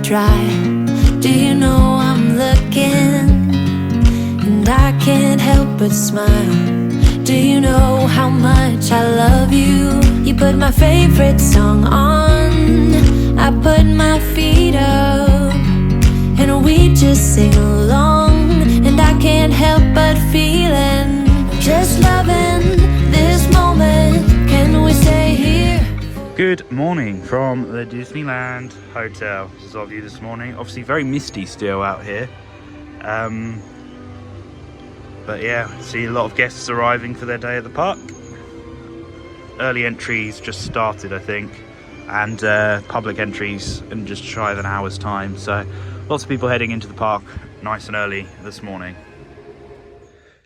dry. Do you know I'm looking, and I can't help but smile. Do you know how much I love you? You put my favorite song on, I put my feet up, and we just sing along. And I can't help but feeling, just loving this moment. Can we stay here? Good morning from the Disneyland Hotel. This is our view this morning. Obviously very misty still out here. But yeah, see a lot of guests arriving for their day at the park. Early entries just started, I think, and public entries in just shy of an hour's time. So lots of people heading into the park nice and early this morning.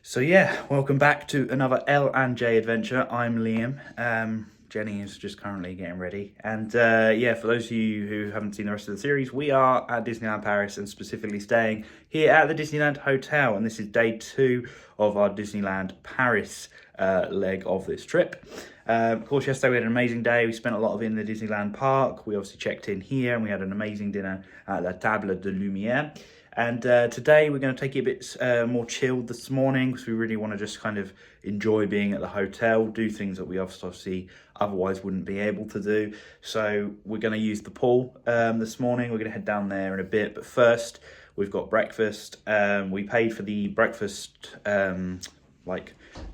So yeah, welcome back to another L&J Adventure. I'm Liam. Jenny is just currently getting ready. And yeah, for those of you who haven't seen the rest of the series, we are at Disneyland Paris and specifically staying here at the Disneyland Hotel. And this is day 2 of our Disneyland Paris leg of this trip. Of course, yesterday we had an amazing day. We spent a lot of it in the Disneyland park. We obviously checked in here and we had an amazing dinner at La Table de Lumière. And today we're going to take it a bit more chilled this morning because we really want to just kind of enjoy being at the hotel, do things that we obviously otherwise wouldn't be able to do. So we're going to use the pool this morning. We're going to head down there in a bit. But first, we've got breakfast. We paid for the breakfast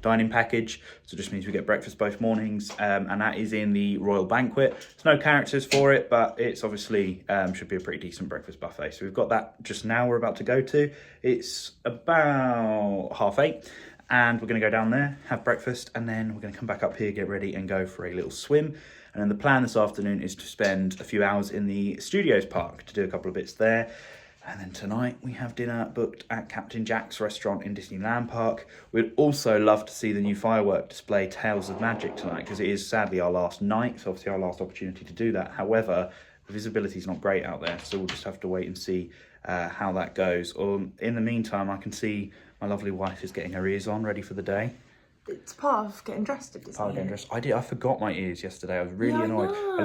dining package, so it just means we get breakfast both mornings, and that is in the Royal Banquet. There's no characters for it, but it's obviously should be a pretty decent breakfast buffet. So we've got that just now. We're about to go to. It's about 8:30, and we're going to go down there, have breakfast, and then we're going to come back up here, get ready, and go for a little swim. And then the plan this afternoon is to spend a few hours in the Studios Park to do a couple of bits there. And then tonight we have dinner booked at Captain Jack's restaurant in Disneyland Park. We'd also love to see the new firework display Tales of Magic tonight, because it is sadly our last night, so obviously our last opportunity to do that. However, the visibility is not great out there, so we'll just have to wait and see how that goes. In the meantime, I can see my lovely wife is getting her ears on, ready for the day. It's part of getting dressed, isn't it? Part of getting dressed. I forgot my ears yesterday. I was really annoyed. I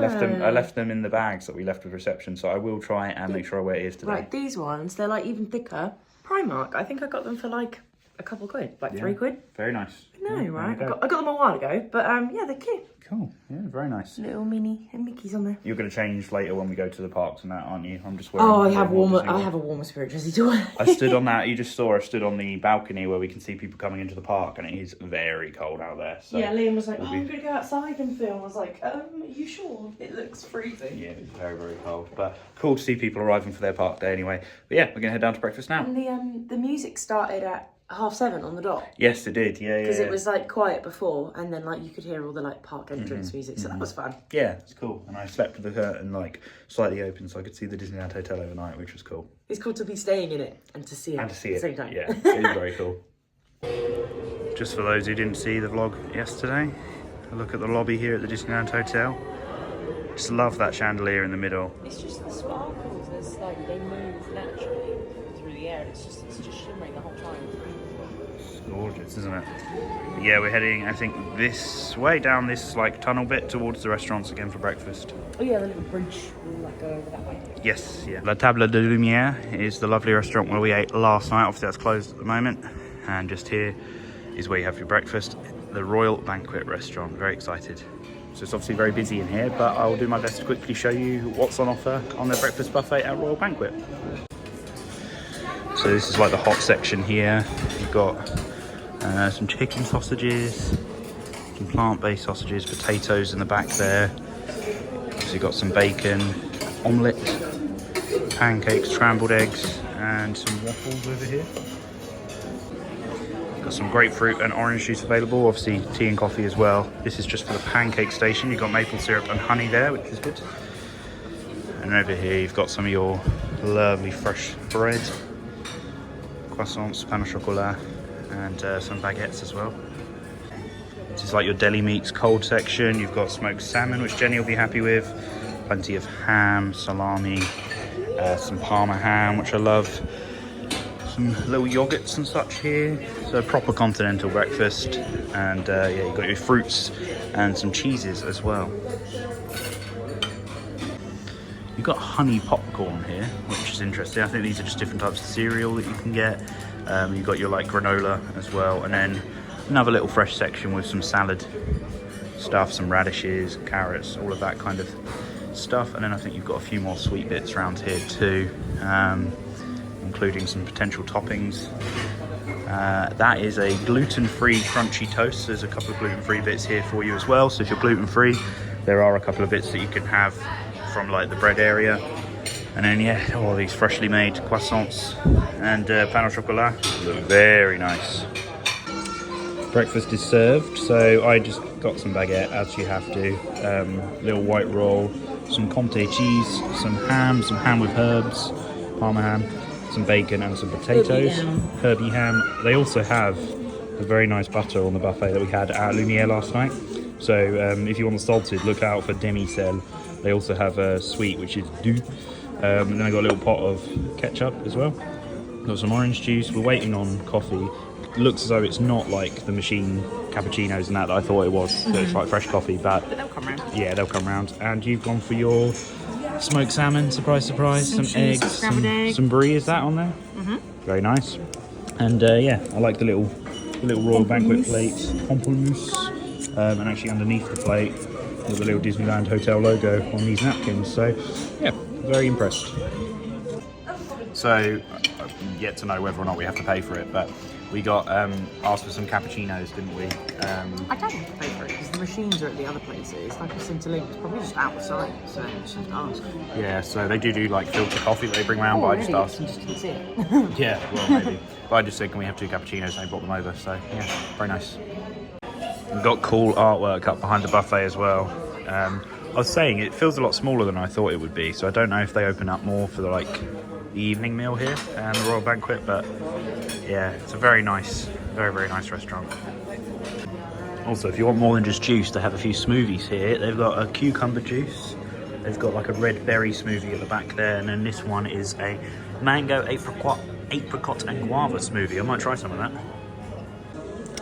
left them in the bags that we left with reception, so I will try and make sure I wear ears today. Right, these ones, they're like even thicker. Primark, I think I got them for like a couple quid, like £3. Very nice. I know, right? I got them a while ago, but yeah, they're cute. Cool. Yeah, very nice. Little mini and Mickey's on there. You're going to change later when we go to the parks and that, aren't you? I'm just wearing. Oh, I have a warmer spirit jersey to wear. I stood on that. You just saw. I stood on the balcony where we can see people coming into the park, and it is very cold out there. So yeah, Liam was like, I'm going to go outside and film. I was like, are you sure? It looks freezing. Yeah, it's very, very cold. But cool to see people arriving for their park day anyway. But yeah, we're going to head down to breakfast now. And the music started at 7:30 on the dot. Yes, it did. Yeah. Because it was like quiet before, and then like you could hear all the like park entrance music, so that was fun. Yeah, it's cool. And I slept with the curtain like slightly open, so I could see the Disneyland Hotel overnight, which was cool. It's cool to be staying in it and to see it at the same time. Yeah, it is very cool. Just for those who didn't see the vlog yesterday, a look at the lobby here at the Disneyland Hotel. Just love that chandelier in the middle. It's just the sparkles. It's like they move naturally through the air. It's just shimmering the whole time. It's gorgeous, isn't it? Yeah, we're heading, I think, this way down this like tunnel bit towards the restaurants again for breakfast. Oh yeah, the little bridge will like go over that way. Yes, yeah. La Table de Lumière is the lovely restaurant where we ate last night. Obviously that's closed at the moment. And just here is where you have your breakfast. The Royal Banquet Restaurant. Very excited. So it's obviously very busy in here, but I'll do my best to quickly show you what's on offer on the breakfast buffet at Royal Banquet. So this is like the hot section here. You've got some chicken sausages, some plant-based sausages, potatoes in the back there. So you've got some bacon, omelette, pancakes, scrambled eggs, and some waffles over here. Got some grapefruit and orange juice available, obviously tea and coffee as well. This is just for the pancake station. You've got maple syrup and honey there, which is good. And over here you've got some of your lovely fresh bread, croissants, pain au chocolat, and some baguettes as well. This is like your deli meats cold section. You've got smoked salmon, which Jenny will be happy with. Plenty of ham, salami, some Parma ham, which I love. Some little yogurts and such here. So a proper continental breakfast. And yeah, you've got your fruits and some cheeses as well. You've got honey popcorn here, which is interesting. I think these are just different types of cereal that you can get. You've got your like granola as well, and then another little fresh section with some salad stuff, some radishes, carrots, all of that kind of stuff. And then I think you've got a few more sweet bits around here too, including some potential toppings. That is a gluten-free crunchy toast. There's a couple of gluten-free bits here for you as well. So if you're gluten-free, there are a couple of bits that you can have from like the bread area. And then yeah, all these freshly made croissants and pain au chocolat. Look very nice. Breakfast is served, so I just got some baguette, as you have to. Little white roll, some Comté cheese, some ham with herbs, Parma ham, some bacon and some potatoes. Herbie ham. They also have a very nice butter on the buffet that we had at Lumiere last night. So if you want the salted, look out for demi-sel. They also have a sweet, which is doux. And then I got a little pot of ketchup as well. Got some orange juice. We're waiting on coffee. It looks as though it's not like the machine cappuccinos and that I thought it was. So it's like fresh coffee, but they'll come round. Yeah, they'll come round. And you've gone for your smoked salmon, surprise, some eggs, some brie. Is that on there? Very nice. And yeah, I like the little Royal Banquet plates, pamplemousse, and actually underneath the plate with the little Disneyland Hotel logo on these napkins. So yeah, very impressed. So I've yet to know whether or not we have to pay for it, but we got asked for some cappuccinos, didn't we? I don't have to pay for it because the machines are at the other places. Like I said to Liam, it's probably just outside, so just have to ask. Yeah, so they do like filter coffee that they bring around, but I just asked. You just didn't see it. Yeah, well maybe. But I just said, can we have 2 cappuccinos? And they brought them over, so yeah, very nice. We've got cool artwork up behind the buffet as well. I was saying it feels a lot smaller than I thought it would be, so I don't know if they open up more for the evening meal here and the Royal Banquet, but yeah, it's a very nice, very nice restaurant. Also, if you want more than just juice, they have a few smoothies here. They've got a cucumber juice, they've got like a red berry smoothie at the back there, and then this one is a mango apricot and guava smoothie. I might try some of that.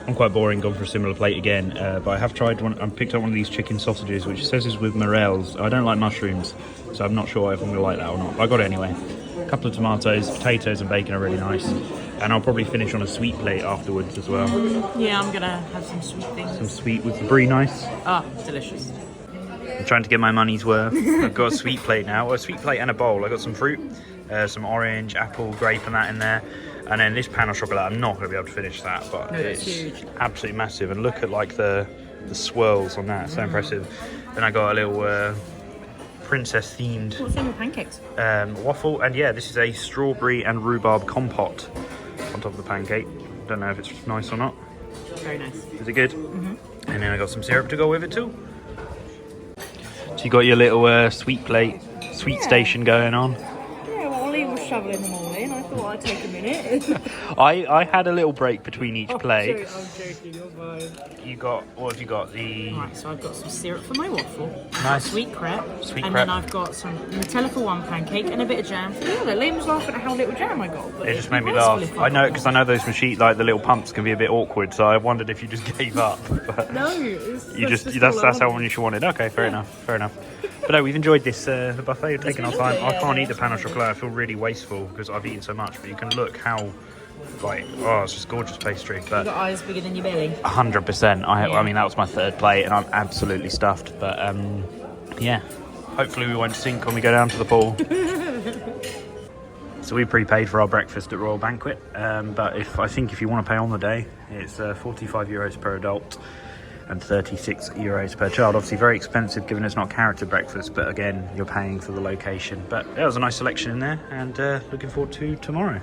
I'm quite boring, gone for a similar plate again, but I have tried one. I picked up one of these chicken sausages, which says is with morels. I don't like mushrooms, so I'm not sure if I'm going to like that or not, but I got it anyway. A couple of tomatoes, potatoes and bacon are really nice, and I'll probably finish on a sweet plate afterwards as well. Yeah, I'm going to have some sweet things. Some sweet with the brie, nice. Ah, delicious. I'm trying to get my money's worth. I've got a sweet plate now, well, a sweet plate and a bowl. I got some fruit, some orange, apple, grape and that in there. And then this pain au chocolat, I'm not going to be able to finish that, but it's huge. Absolutely massive. And look at like the swirls on that, so impressive. Then I got a little princess themed what's in your pancakes? Waffle, and yeah, this is a strawberry and rhubarb compote on top of the pancake. Don't know if it's nice or not. Very nice. Is it good? And then I got some syrup to go with it too. So you got your little sweet plate, sweet station going on. Yeah, well, Ollie was shoveling in the morning. I thought I'd take a minute. I had a little break between each plate. I'm joking, you're fine. What have you got? Right, so I've got some syrup for my waffle. Nice. Sweet crepe. Sweet and crepe. then I've got some Nutella for one pancake and a bit of jam for the other. Liam was laughing at how little jam I got. But it just made me laugh. I know, because I know those machines, like the little pumps, can be a bit awkward. So I wondered if you just gave up. But no, that's how much you wanted. Okay, fair enough. But no, we've enjoyed this the buffet. We've taken our time. I can't eat the pain au chocolat. I feel really wasteful because I've eaten so much. But you can look how, it's just gorgeous pastry. But you've got eyes bigger than your belly. 100%. I mean, that was my third plate, and I'm absolutely stuffed. But yeah, hopefully we won't sink when we go down to the pool. So we prepaid for our breakfast at Royal Banquet. But I think if you want to pay on the day, it's €45 per adult. And €36 per child. Obviously very expensive given it's not character breakfast, but again, you're paying for the location. But there was a nice selection in there, and looking forward to tomorrow.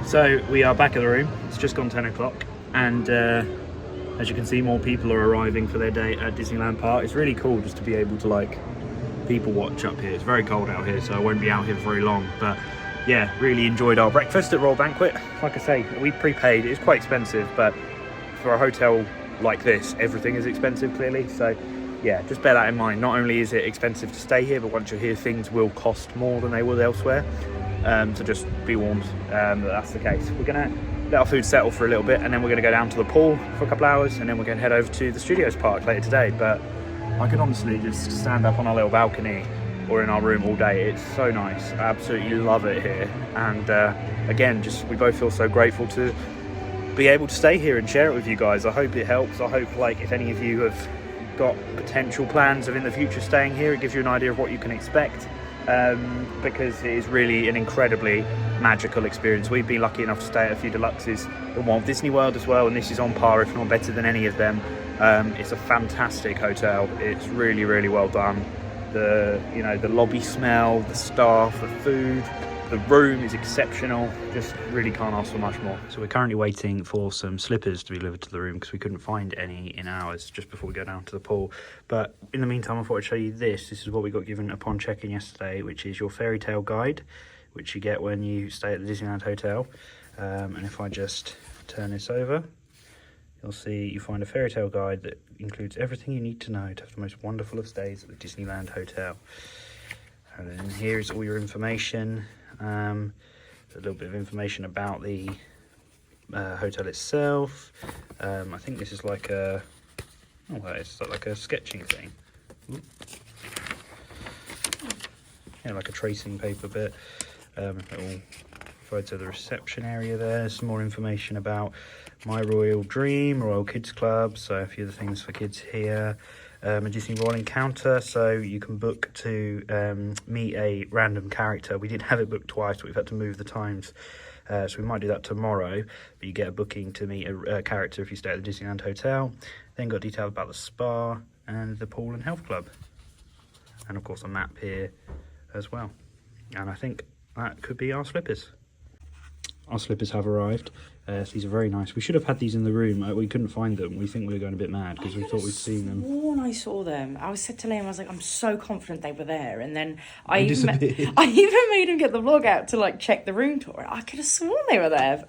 So we are back at the room. It's just gone 10 o'clock, and as you can see, more people are arriving for their day at Disneyland Park. It's really cool just to be able to people watch up here. It's very cold out here, so I won't be out here for very long, but yeah, really enjoyed our breakfast at Royal Banquet. Like I say, we prepaid. It's quite expensive, but for a hotel like this, everything is expensive clearly. So yeah, just bear that in mind. Not only is it expensive to stay here, but once you're here, things will cost more than they would elsewhere. So just be warned that that's the case. We're gonna let our food settle for a little bit, and then we're gonna go down to the pool for a couple hours, and then we're gonna head over to the Studios Park later today. But I could honestly just stand up on our little balcony or in our room all day. It's so nice. I absolutely love it here. And again, just we both feel so grateful to be able to stay here and share it with you guys. I hope it helps. I hope, like, if any of you have got potential plans of in the future staying here, it gives you an idea of what you can expect, because it is really an incredibly magical experience. We've been lucky enough to stay at a few deluxes in Walt Disney World as well, and this is on par, if not better than any of them. It's a fantastic hotel. It's really, really well done. The lobby smell, the staff, the food, the room is exceptional. Just really can't ask for much more. So we're currently waiting for some slippers to be delivered to the room because we couldn't find any in ours just before we go down to the pool. But in the meantime, I thought I'd show you this. This is what we got given upon check-in yesterday, which is your fairy tale guide, which you get when you stay at the Disneyland Hotel. And if I just turn this over, you'll see you find a fairy tale guide that includes everything you need to know to have the most wonderful of stays at the Disneyland Hotel. And then here's all your information. A little bit of information about the hotel itself. I think this is like it's like a sketching thing. Yeah, like a tracing paper bit. Little photo of the reception area there. Some more information about My Royal Dream, Royal Kids Club. So a few of the things for kids here. A Disney Royal Encounter, so you can book to meet a random character. We did have it booked twice, but we've had to move the times. So we might do that tomorrow, but you get a booking to meet a character if you stay at the Disneyland Hotel. Then got details about the spa and the pool and health club. And of course a map here as well. And I think that could be our slippers. Our slippers have arrived. So these are very nice. We should have had these in the room. We couldn't find them. We think we were going a bit mad because we thought we'd seen them. I saw them. I said to Liam, I was like, I'm so confident they were there. And then I even disappeared. made him get the vlog out to like check the room tour. I could have sworn they were there.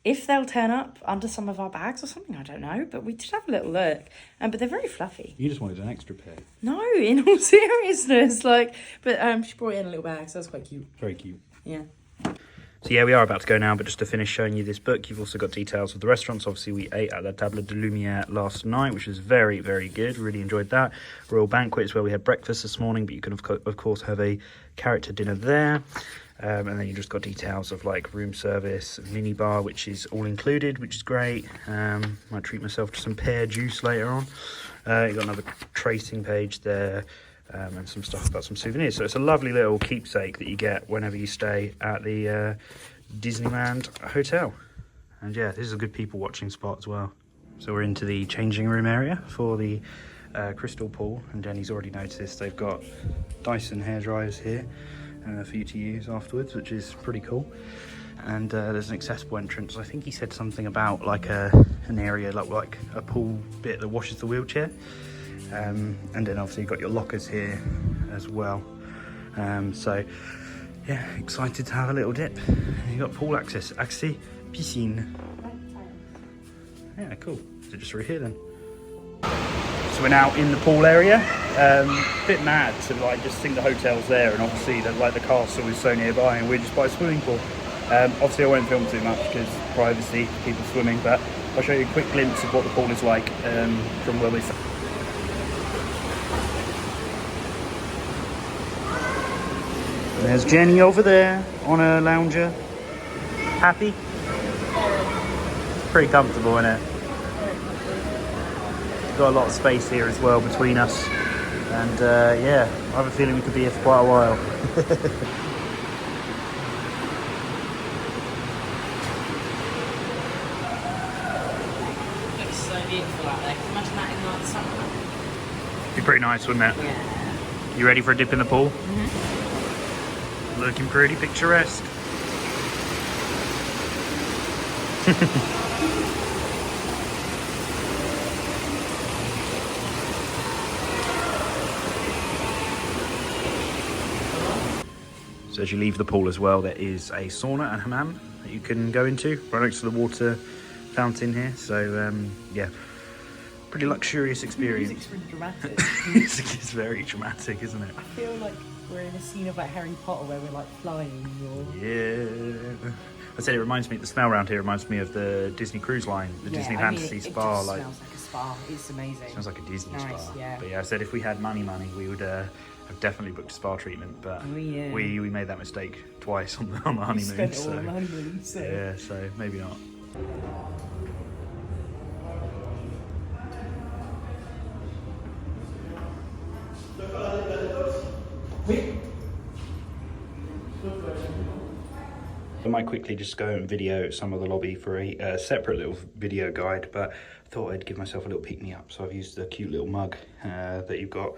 If they'll turn up under some of our bags or something, I don't know. But we did have a little look. But they're very fluffy. You just wanted an extra pair. No, in all seriousness. But she brought it in a little bag, so that's quite cute. Very cute. Yeah. So yeah, we are about to go now, but just to finish showing you this book, you've also got details of the restaurants. Obviously, we ate at La Table de Lumière last night, which was very, very good. Really enjoyed that. Royal Banquet is where we had breakfast this morning, but you can, of course, have a character dinner there. And then you just got details of like room service, mini bar, which is all included, which is great. Might treat myself to some pear juice later on. You got another tracing page there. And some stuff about some souvenirs. So it's a lovely little keepsake that you get whenever you stay at the Disneyland Hotel. And yeah, this is a good people watching spot as well. So we're into the changing room area for the crystal pool, and Jenny's already noticed they've got Dyson hair dryers here for you to use afterwards, which is pretty cool. And there's an accessible entrance. I think he said something about like an area like a pool bit that washes the wheelchair. And then obviously you've got your lockers here as well. So yeah, excited to have a little dip. You've got pool access, piscine. Yeah, cool. So just through here then. So we're now in the pool area. Bit mad to like just think the hotel's there, and obviously that like the castle is so nearby, and we're just by a swimming pool. Obviously I won't film too much because privacy, people swimming, but I'll show you a quick glimpse of what the pool is like from where we stand. There's Jenny over there on her lounger. Happy? Pretty comfortable, isn't it? Got a lot of space here as well between us. And yeah, I have a feeling we could be here for quite a while. Looks so beautiful out there. Can you imagine that in like summer? Be pretty nice, wouldn't it? Yeah. You ready for a dip in the pool? Mm-hmm. Looking pretty picturesque. So as you leave the pool as well, there is a sauna and hammam that you can go into right next to the water fountain here. So yeah, pretty luxurious experience. Music's really dramatic. Music is very dramatic, isn't it? I feel like we're in a scene of like Harry Potter where we're like flying or... Yeah. I said it reminds me, the smell around here reminds me of the Disney Cruise Line, the Disney Fantasy Spa. It just smells like a spa. It's amazing. Smells like a Disney spa. Yeah. But yeah, I said if we had money, we would have definitely booked a spa treatment. But we made that mistake twice on the honeymoon. We spent it all on the honeymoon, so... Yeah, so maybe not. I might quickly just go and video some of the lobby for a separate little video guide, but I thought I'd give myself a little pick-me-up. So I've used the cute little mug that you've got.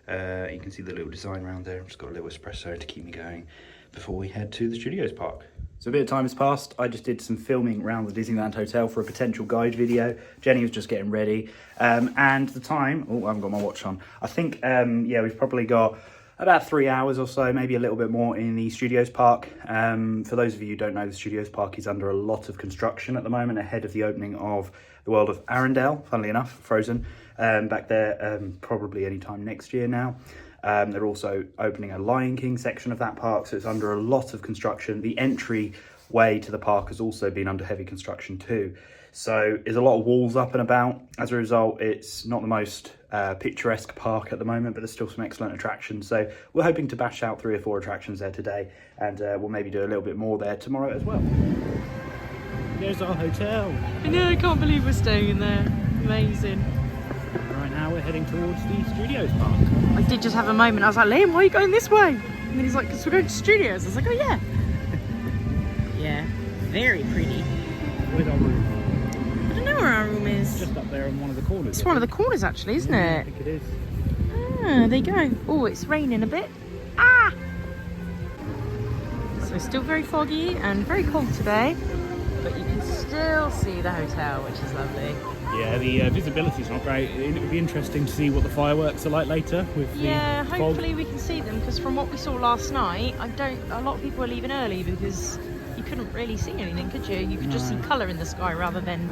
You can see the little design around there. I've just got a little espresso to keep me going before we head to the Studios Park. So a bit of time has passed. I just did some filming around the Disneyland Hotel for a potential guide video. Jenny was just getting ready. And the time, oh, I haven't got my watch on. I think, yeah, we've probably got about 3 hours or so, maybe a little bit more in the Studios Park. For those of you who don't know, the Studios Park is under a lot of construction at the moment ahead of the opening of the World of Arendelle, funnily enough, Frozen, back there probably any time next year now. They're also opening a Lion King section of that park, so it's under a lot of construction. The entry way to the park has also been under heavy construction too. So there's a lot of walls up and about. As a result, it's not the most picturesque park at the moment, but there's still some excellent attractions. So we're hoping to bash out 3 or 4 attractions there today, and we'll maybe do a little bit more there tomorrow as well. There's our hotel. I know, I can't believe we're staying in there. Amazing. Right now we're heading towards the Studios Park. I did just have a moment. I was like, Liam, why are you going this way? And then he's like, because we're going to Studios. I was like, oh yeah. Yeah, very pretty. Where's our room? I don't know where our room is. Just up there in one of the corners. It's one of the corners actually, isn't it? I think it is. Ah, there you go. Oh, it's raining a bit. Ah! So it's still very foggy and very cold today, but you can still see the hotel, which is lovely. Yeah, the visibility's not great. It would be interesting to see what the fireworks are like later with the fog. Hopefully we can see them, because from what we saw last night, a lot of people are leaving early because you couldn't really see anything, could you? You could just see colour in the sky rather than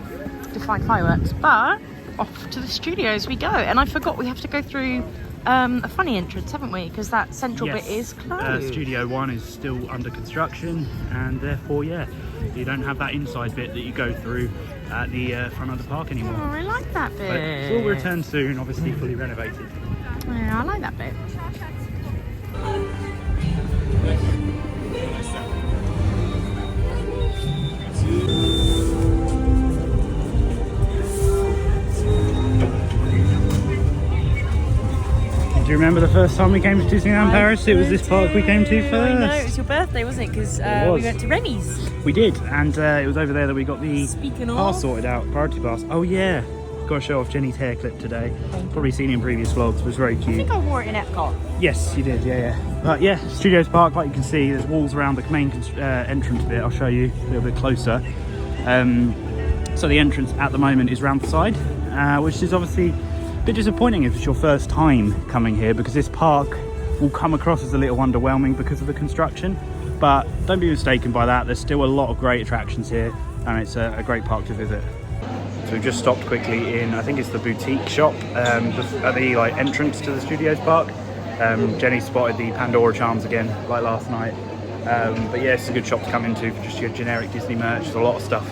define fireworks. But off to the studios we go, and I forgot we have to go through a funny entrance, haven't we? Because that central bit is closed. Studio 1 is still under construction, and therefore, yeah, you don't have that inside bit that you go through at the front of the park anymore. Oh, I like that bit. But it will return soon, obviously fully renovated. Yeah, I like that bit. Do you remember the first time we came to Disneyland Paris? It was this park we came to first. I know, it was your birthday, wasn't it? Because we went to Remy's. We did, and it was over there that we got the Speaking pass of, sorted out, priority pass. Oh yeah, got to show off Jenny's hair clip today. Probably seen it in previous vlogs, it was very cute. I think I wore it in Epcot. Yes, you did, yeah. But yeah, Studios Park, like you can see, there's walls around the main entrance bit. I'll show you a little bit closer. So the entrance at the moment is round the side, which is obviously a bit disappointing if it's your first time coming here, because this park will come across as a little underwhelming because of the construction. But don't be mistaken by that, there's still a lot of great attractions here, and it's a great park to visit. So we've just stopped quickly in, I think it's the boutique shop at the entrance to the Studios Park. Jenny spotted the Pandora charms again, like last night. But yeah, it's a good shop to come into for just your generic Disney merch. There's a lot of stuff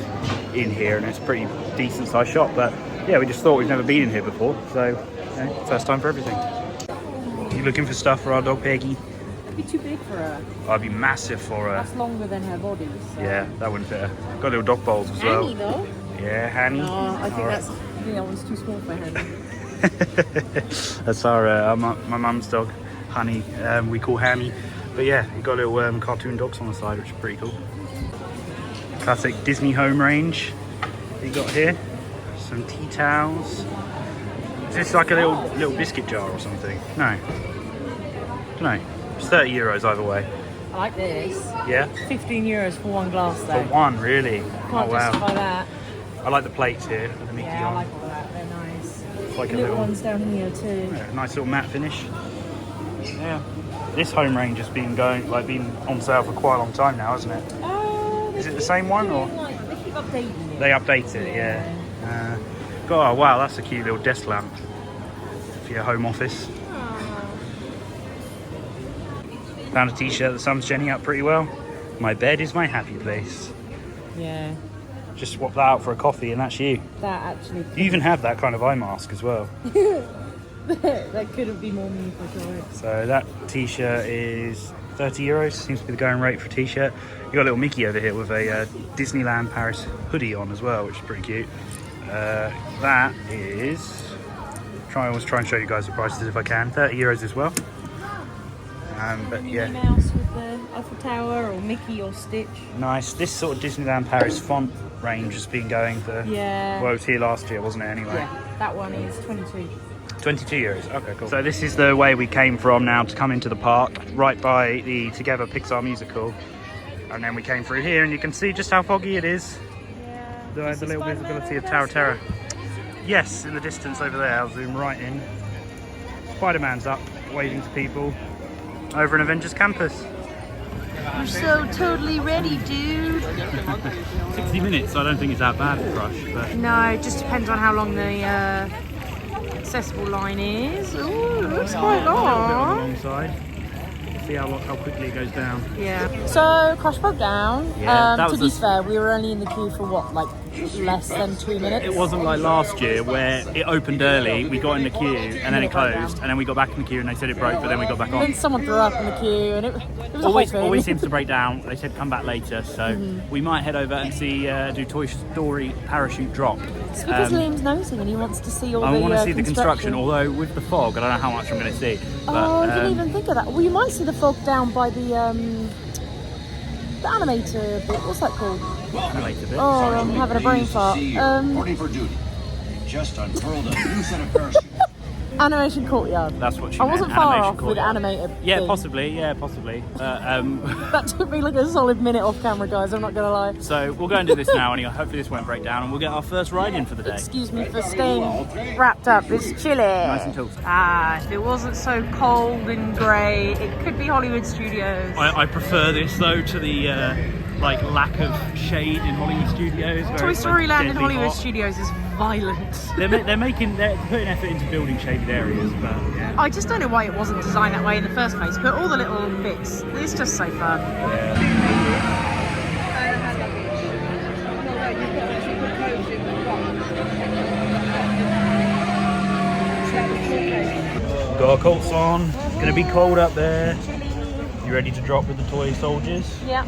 in here, and it's a pretty decent sized shop. But yeah, we just thought we've never been in here before, so first time for everything. You looking for stuff for our dog Peggy? It'd be too big for her. I'd be massive for her. That's longer than her body. So. Yeah, that wouldn't fit her. Got little dog bowls as well. Annie though? Yeah, Hanny. No, I think that one's too small for her. That's our my mum's dog, Honey. We call Hanny. But yeah, you've got little cartoon dogs on the side, which is pretty cool. Classic Disney home range you got here. Some tea towels. Is this like a little biscuit jar or something? No. Don't know. It's 30 euros either way. I like this. Yeah? 15 euros for one glass though. For one, really? Can't justify that. I like the plates here with the Mickey on. Yeah, I like all that. They're nice. It's like little ones down here too. Yeah, nice little matte finish. Yeah. This home range has been been on sale for quite a long time now, hasn't it? Is it the same one or? They keep updating They update it, yeah. Oh wow, that's a cute little desk lamp for your home office. Found a t-shirt that sums Jenny up pretty well. My bed is my happy place. Yeah. Just swap that out for a coffee and that's you. That actually. You even have that kind of eye mask as well. That couldn't be more me for sure. So that t-shirt is 30 euros. Seems to be the going rate for a t-shirt. You got a little Mickey over here with a Disneyland Paris hoodie on as well, which is pretty cute. That is. I always try and show you guys the prices if I can. 30 euros as well. But yeah. Minnie Mouse with the Eiffel Tower, or Mickey or Stitch. Nice. This sort of Disneyland Paris font range has been going for. Yeah. Well, it was here last year, wasn't it? Anyway. Yeah. That one is 22. 22 euros. Okay, cool. So this is the way we came from now to come into the park, right by the Together Pixar musical, and then we came through here, and you can see just how foggy it is. Yeah. The little visibility of Tower of Terror. Yes, in the distance over there. I'll zoom right in. Spider-Man's up, waving to people over an Avengers campus. You're so totally ready, dude. 60 minutes. I don't think it's that bad for Crush, but No, it just depends on how long the accessible line is. Ooh, it looks quite a little bit on the long. long side. See how quickly it goes down. Yeah. So Crush broke down. Yeah, that to was be fair, we were only in the queue for what, like less than 2 minutes. It wasn't like last year where it opened early, we got in the queue, and then it closed, and then we got back in the queue and they said it broke, but then we got back Then on. someone threw up in the queue, and it was a whole thing. Always seems to break down. They said come back later, so we might head over and see do Toy Story parachute drop. It's because Liam's nosing and he wants to see all the I want to see the construction. construction, although with the fog, I don't know how much I'm going to see. But, Oh, I didn't even think of that. Well, you might see the fog down by the animator bit. What's that called? Animated bit. Oh, I'm having a brain fart. Reporting for duty. Just unfurled a new set of parachutes. Animation Courtyard. That's what she I meant, wasn't far Animation off with Courtyard. animated. Yeah, thing. possibly. That took me like a solid minute off camera, guys. I'm not gonna lie. So we'll go and do this now anyway. Hopefully this won't break down and we'll get our first ride in for the day. Excuse me for staying wrapped up. It's chilly. Nice and toasty. If it wasn't so cold and grey, it could be Hollywood Studios. I prefer this though to the like lack of shade in Hollywood Studios. where Toy it's, Story like, Land in deadly Hollywood hot. Studios is violent. They're putting effort into building shaded areas, but yeah. I just don't know why it wasn't designed that way in the first place, but all the little bits, it's just so fun. Got our coats on. It's gonna be cold up there. You ready to drop with the toy soldiers? Yeah.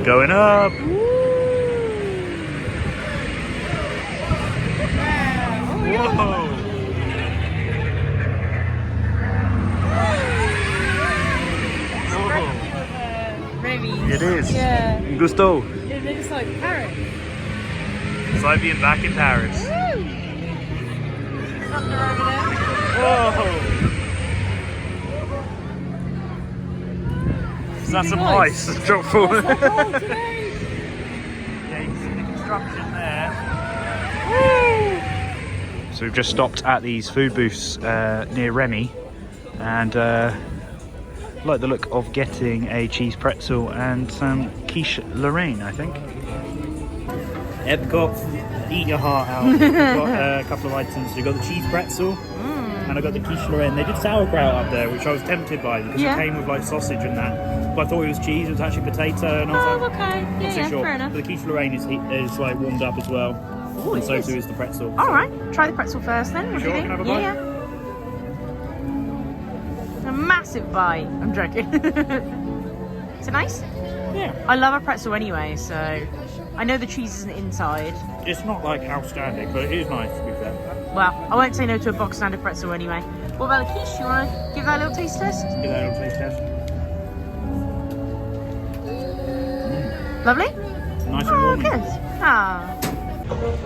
Going up. Whoa. It is. Yeah. Gusto. It looks like Paris. It's like being back in Paris. Whoa. Is that some ice that's dropped forward? Yeah, you can see the construction there. So we've just stopped at these food booths near Remy, and like the look of getting a cheese pretzel and some quiche Lorraine, I think. Epcot, eat your heart out. We've got a couple of items. We've got the cheese pretzel and I got the quiche Lorraine. They did sauerkraut up there, which I was tempted by because it came with like sausage and that. But I thought it was cheese, it was actually potato, and I was like, okay. not too sure. Fair enough. But the quiche Lorraine is like warmed up as well. Ooh, and so it too is. is the pretzel. Alright, try the pretzel first then. What Sure, do you can I think? have a bite? Yeah. A massive bite. I'm joking. Is it nice? Yeah. I love a pretzel anyway, so I know the cheese isn't inside. It's not like outstanding, but it is nice to be fair. Well, I won't say no to a box standard pretzel anyway. What about the quiche? You want to give that a little taste test? Give that a little taste test. Lovely? Nice and Oh, warm. good. Ah.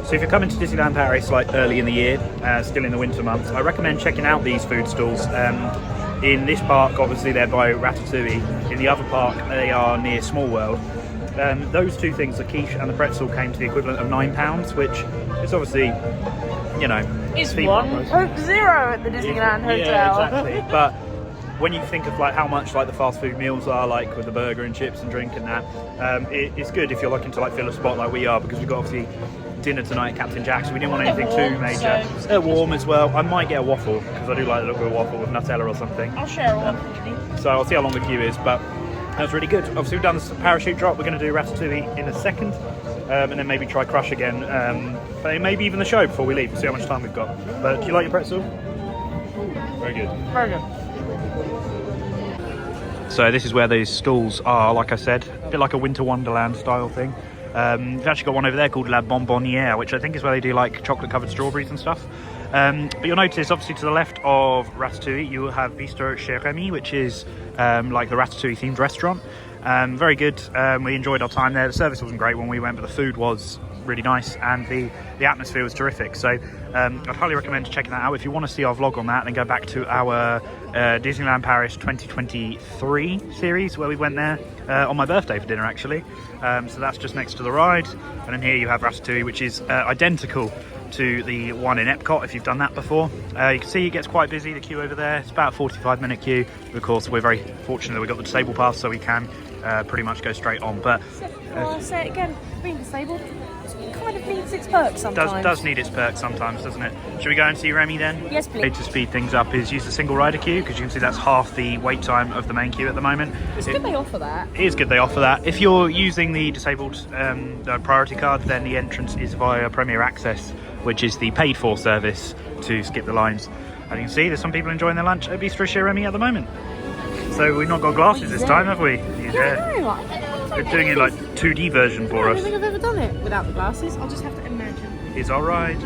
So if you're coming to Disneyland Paris like early in the year, still in the winter months, I recommend checking out these food stalls. In this park, obviously they're by Ratatouille. In the other park, they are near Small World. Those two things, the quiche and the pretzel, came to the equivalent of £9, which is obviously, you know, It's theme one park price. Coke Zero at the Disneyland Hotel. Yeah, exactly. But when you think of like how much like the fast food meals are, like with the burger and chips and drink and that, it's good if you're looking to like fill a spot like we are, because we've got obviously dinner tonight at Captain Jack's, so we didn't want anything too major. So They're warm as well. I might get a waffle because I do like a little bit of waffle with Nutella or something. I'll share a waffle with you. So I'll see how long the queue is, but that was really good. Obviously we've done this parachute drop. We're going to do Ratatouille in a second, and then maybe try Crush again, but maybe even the show before we leave. We'll see how much time we've got. But do you like your pretzel? Very good. Very good. So this is where these stalls are, like I said, a bit like a Winter Wonderland style thing. We've actually got one over there called La Bonbonnière, which I think is where they do like chocolate covered strawberries and stuff. But you'll notice obviously to the left of Ratatouille you will have Bistro Chez Rémy, which is like the Ratatouille themed restaurant. Very good. We enjoyed our time there. The service wasn't great when we went, but the food was really nice and the atmosphere was terrific. So I'd highly recommend checking that out. If you want to see our vlog on that, then go back to our Disneyland Paris 2023 series where we went there on my birthday for dinner actually. So that's just next to the ride, and then here you have Ratatouille, which is identical to the one in Epcot if you've done that before. You can see it gets quite busy, the queue over there. It's about a 45-minute queue. Of course, we're very fortunate that we got the disabled pass, so we can pretty much go straight on. But I'll say it again, being disabled kind of needs its perks sometimes. does need its perks sometimes, doesn't it? Should we go and see Remy then? Yes, please. The way to speed things up is use the single rider queue, because you can see that's half the wait time of the main queue at the moment. It's good they offer that. It is good they offer that. If you're using the disabled the priority card, then the entrance is via Premier Access, which is the paid for service to skip the lines. And you can see there's some people enjoying their lunch at Bistro Chez Rémy at the moment. So we've not got glasses this time, have we? They're doing it like 2D version for I us. don't think I've ever done it without the glasses. I'll just have to imagine. It's alright.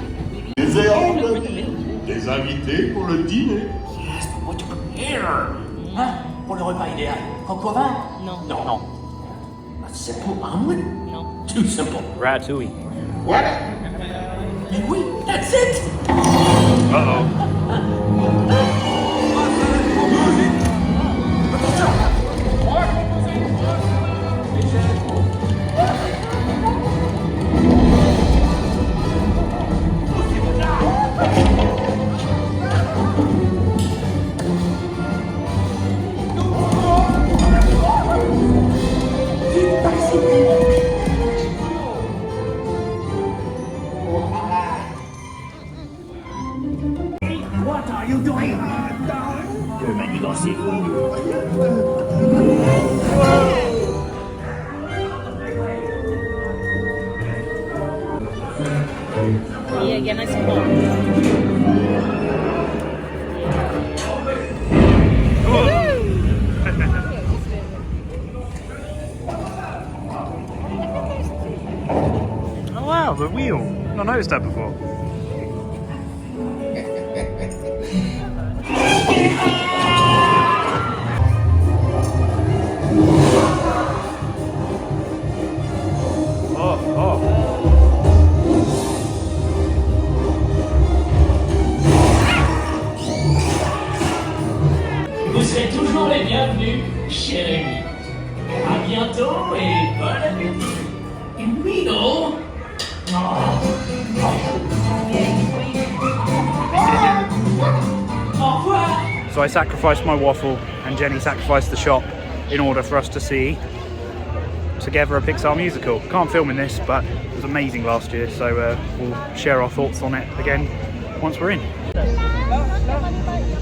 Des invités pour le dîner. Yes, but what to prepare? Hein? Pour le repas idéal. Coq au vin? No. No, no. A simple omelet? No. Too simple. Ratatouille. What? Mais oui, that's it! Uh-oh. What are you doing? Que manigancez-vous? Yeah, nice and warm. Oh wow, the wheel. Not noticed that before. Vous serez toujours les bienvenus chez Rémi. À bientôt et bon appétit. And we know. Au revoir. So I sacrificed my waffle and Jenny sacrificed the shop in order for us to see Together a Pixar musical. Can't film in this, but it was amazing last year, so we'll share our thoughts on it again once we're in.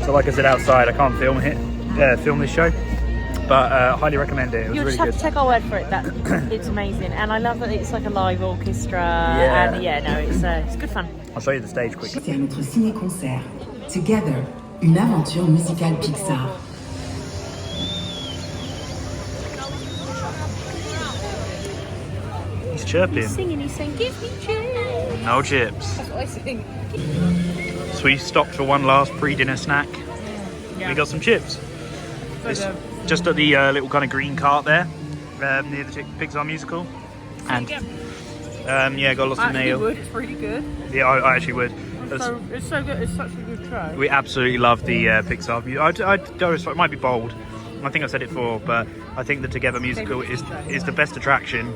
So like I said outside, I can't film this show, but highly recommend it. It was You'll really just have good. to take our word for it. That it's amazing, and I love that it's like a live orchestra. Yeah. And it's good fun. I'll show you the stage quickly. C'est notre ciné-concert. Together, une aventure musicale Pixar. He's chirping. He's saying, give me chips. No chips. That's what I sing. So we stopped for one last pre-dinner snack. Yeah. We got some chips. It's just at the little kind of green cart there, near the Pixar musical. And yeah, got lots of nail. Would. It's really good. Yeah, I actually would. It's so good. It's such a good show. We absolutely love the Pixar music. It might be bold. I think I've said it before, but I think the Together musical is the best attraction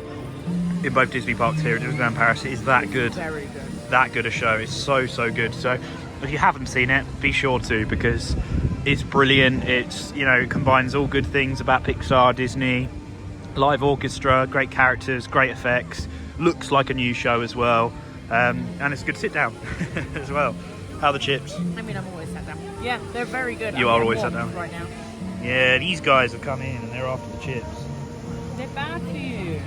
in both Disney parks here at Disneyland Paris. It is that good. Very good. That good a show. It's so good. So if you haven't seen it, be sure to, because It's brilliant. It's, you know, combines all good things about Pixar, Disney, live orchestra, great characters, great effects, looks like a new show as well, and it's a good sit down as well. How are the chips? I mean, I'm always sat down. Yeah, they're very good. You are always sat down right now. Yeah, these guys have come in and they're after the chips. They're bad for you.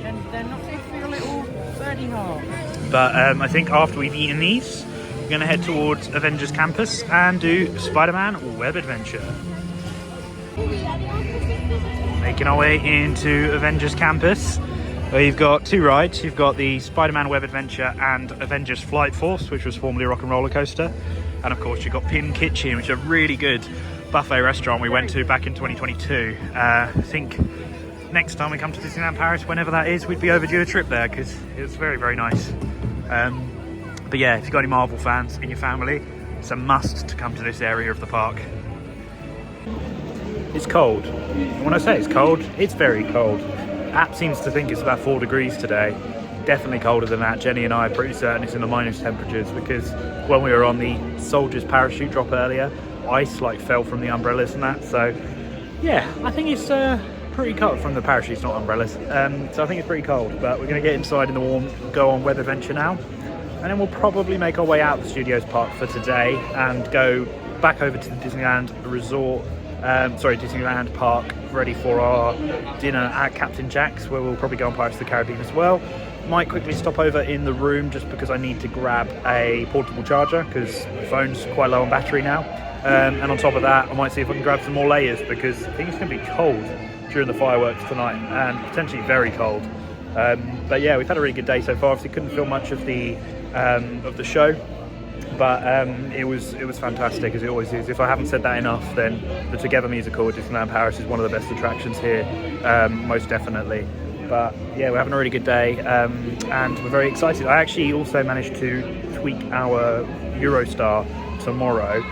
And they're not good for your little birdie heart. But I think after we've eaten these, we're going to head towards Avengers Campus and do Spider-Man Web Adventure. Making our way into Avengers Campus, where you've got two rides. You've got the Spider-Man Web Adventure and Avengers Flight Force, which was formerly a rock and roller coaster. And of course you've got Pin Kitchen, which is a really good buffet restaurant we went to back in 2022. I think next time we come to Disneyland Paris, whenever that is, we'd be overdue a trip there because it was very, very nice. But yeah, if you've got any Marvel fans in your family, it's a must to come to this area of the park. It's cold. And when I say it's cold, it's very cold. App seems to think it's about 4 degrees today. Definitely colder than that. Jenny and I are pretty certain it's in the minus temperatures because when we were on the soldier's parachute drop earlier, ice like fell from the umbrellas and that. So yeah, I think it's pretty cold from the parachutes, not umbrellas. So I think it's pretty cold, but we're going to get inside in the warm, go on Web Adventure now. And then we'll probably make our way out of the Studios Park for today and go back over to the Disneyland Resort, Disneyland Park, ready for our dinner at Captain Jack's, where we'll probably go on Pirates of the Caribbean as well. Might quickly stop over in the room just because I need to grab a portable charger because my phone's quite low on battery now. And on top of that, I might see if I can grab some more layers because I think it's going to be cold during the fireworks tonight and potentially very cold. But yeah, we've had a really good day so far. Obviously couldn't film much of the show, but it was fantastic, as it always is. If I haven't said that enough, then the Together musical at Disneyland Paris is one of the best attractions here, most definitely. But yeah, we're having a really good day, and we're very excited. I actually also managed to tweak our Eurostar tomorrow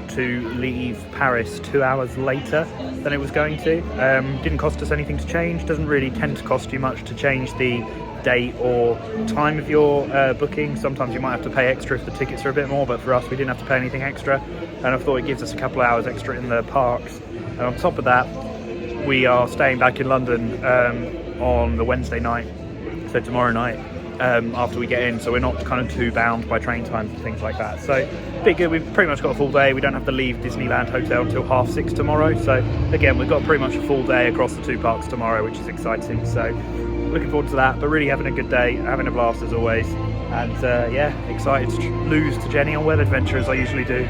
to leave Paris 2 hours later than it was going to. Didn't cost us anything to change. Doesn't really tend to cost you much to change the date or time of your booking. Sometimes you might have to pay extra if the tickets are a bit more, but for us we didn't have to pay anything extra, and I thought it gives us a couple of hours extra in the parks. And on top of that, we are staying back in London on the Wednesday night, so tomorrow night, after we get in, so we're not kind of too bound by train times and things like that. So big good. We've pretty much got a full day. We don't have to leave Disneyland Hotel until 6:30 tomorrow, so again we've got pretty much a full day across the two parks tomorrow, which is exciting. So looking forward to that, but really having a good day, having a blast as always, and yeah, excited to lose to Jenny on Web Adventure as I usually do.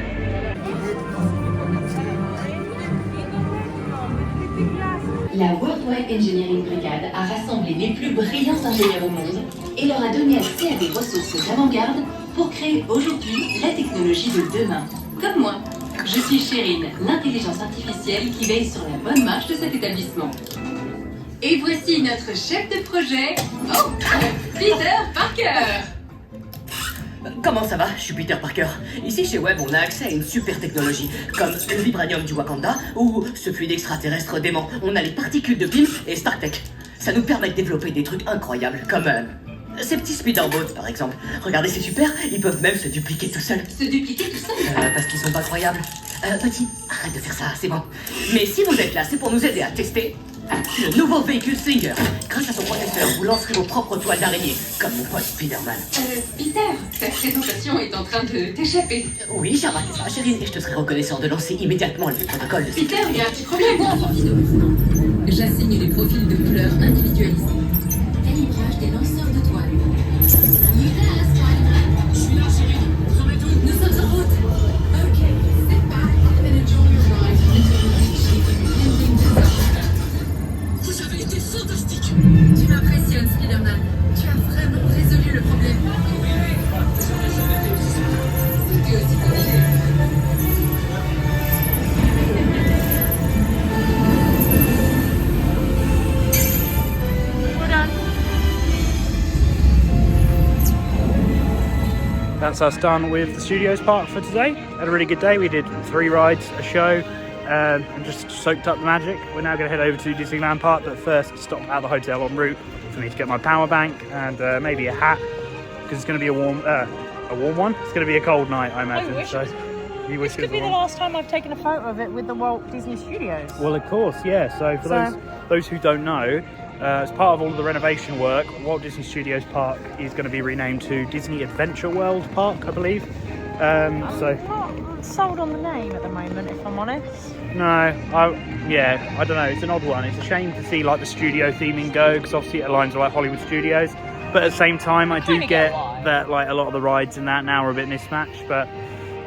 La Worldwide Engineering Brigade a rassemblé les plus brillants ingénieurs au monde et leur a donné accès à des ressources d'avant-garde pour créer aujourd'hui la technologie de demain. Comme moi, je suis Chérine, l'intelligence artificielle qui veille sur la bonne marche de cet établissement. Et voici notre chef de projet, Peter Parker. Comment ça va? Je suis Peter Parker. Ici chez Web, on a accès à une super technologie, comme le vibranium du Wakanda ou ce fluide extraterrestre dément. On a les particules de Pym et StarTech. Ça nous permet de développer des trucs incroyables, comme ces petits speederboats par exemple. Regardez, c'est super, ils peuvent même se dupliquer tout seuls. Se dupliquer tout seul? Parce qu'ils sont pas croyables. Petit, arrête de faire ça, c'est bon. Mais si vous êtes là, c'est pour nous aider à tester le nouveau véhicule Slinger. Grâce à son processeur, vous lancerez vos propres toiles d'araignée, comme mon pote Spider-Man. Peter, ta présentation est en train de t'échapper. Oui, j'ai remarqué ça, Chérine, et je te serais reconnaissant de lancer immédiatement le protocole de Peter, il y a un petit problème. J'assigne des profils de couleurs individualisés. Calibrage des lanceurs de toiles. Il est là, Spider-Man. Je suis là, Chérine. Vous en êtes où? Nous sommes en route. Ok, step back and enjoy your ride. Vous avez été fantastique. Tu m'impressionnes, Spider-Man. Tu as vraiment résolu le problème. C'était aussi compliqué. That's us done with the Studios Park for today. Had a really good day. We did 3 rides, a show, and just soaked up the magic. We're now going to head over to Disneyland Park, but first stop at the hotel en route for me to get my power bank and maybe a hat, because it's going to be a warm one. It's going to be a cold night, I imagine. You wish This could be the last time I've taken a photo of it with the Walt Disney Studios. Well, of course, yeah. So for those who don't know, as part of all of the renovation work, Walt Disney Studios Park is going to be renamed to Disney Adventure World Park, I believe. I'm not sold on the name at the moment, if I'm honest. No, I don't know. It's an odd one. It's a shame to see like the studio theming go, because obviously it aligns with like Hollywood Studios. But at the same time, I do get that like a lot of the rides in that now are a bit mismatched. But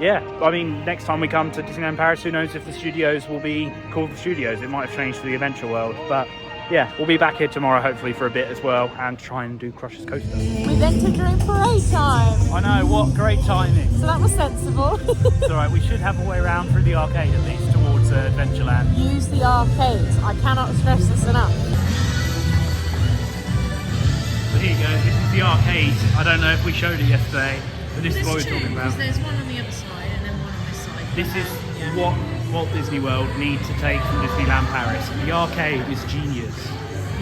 yeah, I mean, next time we come to Disneyland Paris, who knows if the studios will be called the studios? It might have changed to the Adventure World. But yeah, we'll be back here tomorrow, hopefully, for a bit as well, and try and do Crush's Coaster. We've entered during parade time. I know, what great timing. So that was sensible. It's alright, we should have a way around through the arcade at least towards Adventureland. Use the arcades. I cannot stress this enough. So here you go, this is the arcade. I don't know if we showed it yesterday, but this is what we're talking about. There's one on the other side and then one on this side. This is what Walt Disney World need to take from Disneyland Paris. The arcade is genius.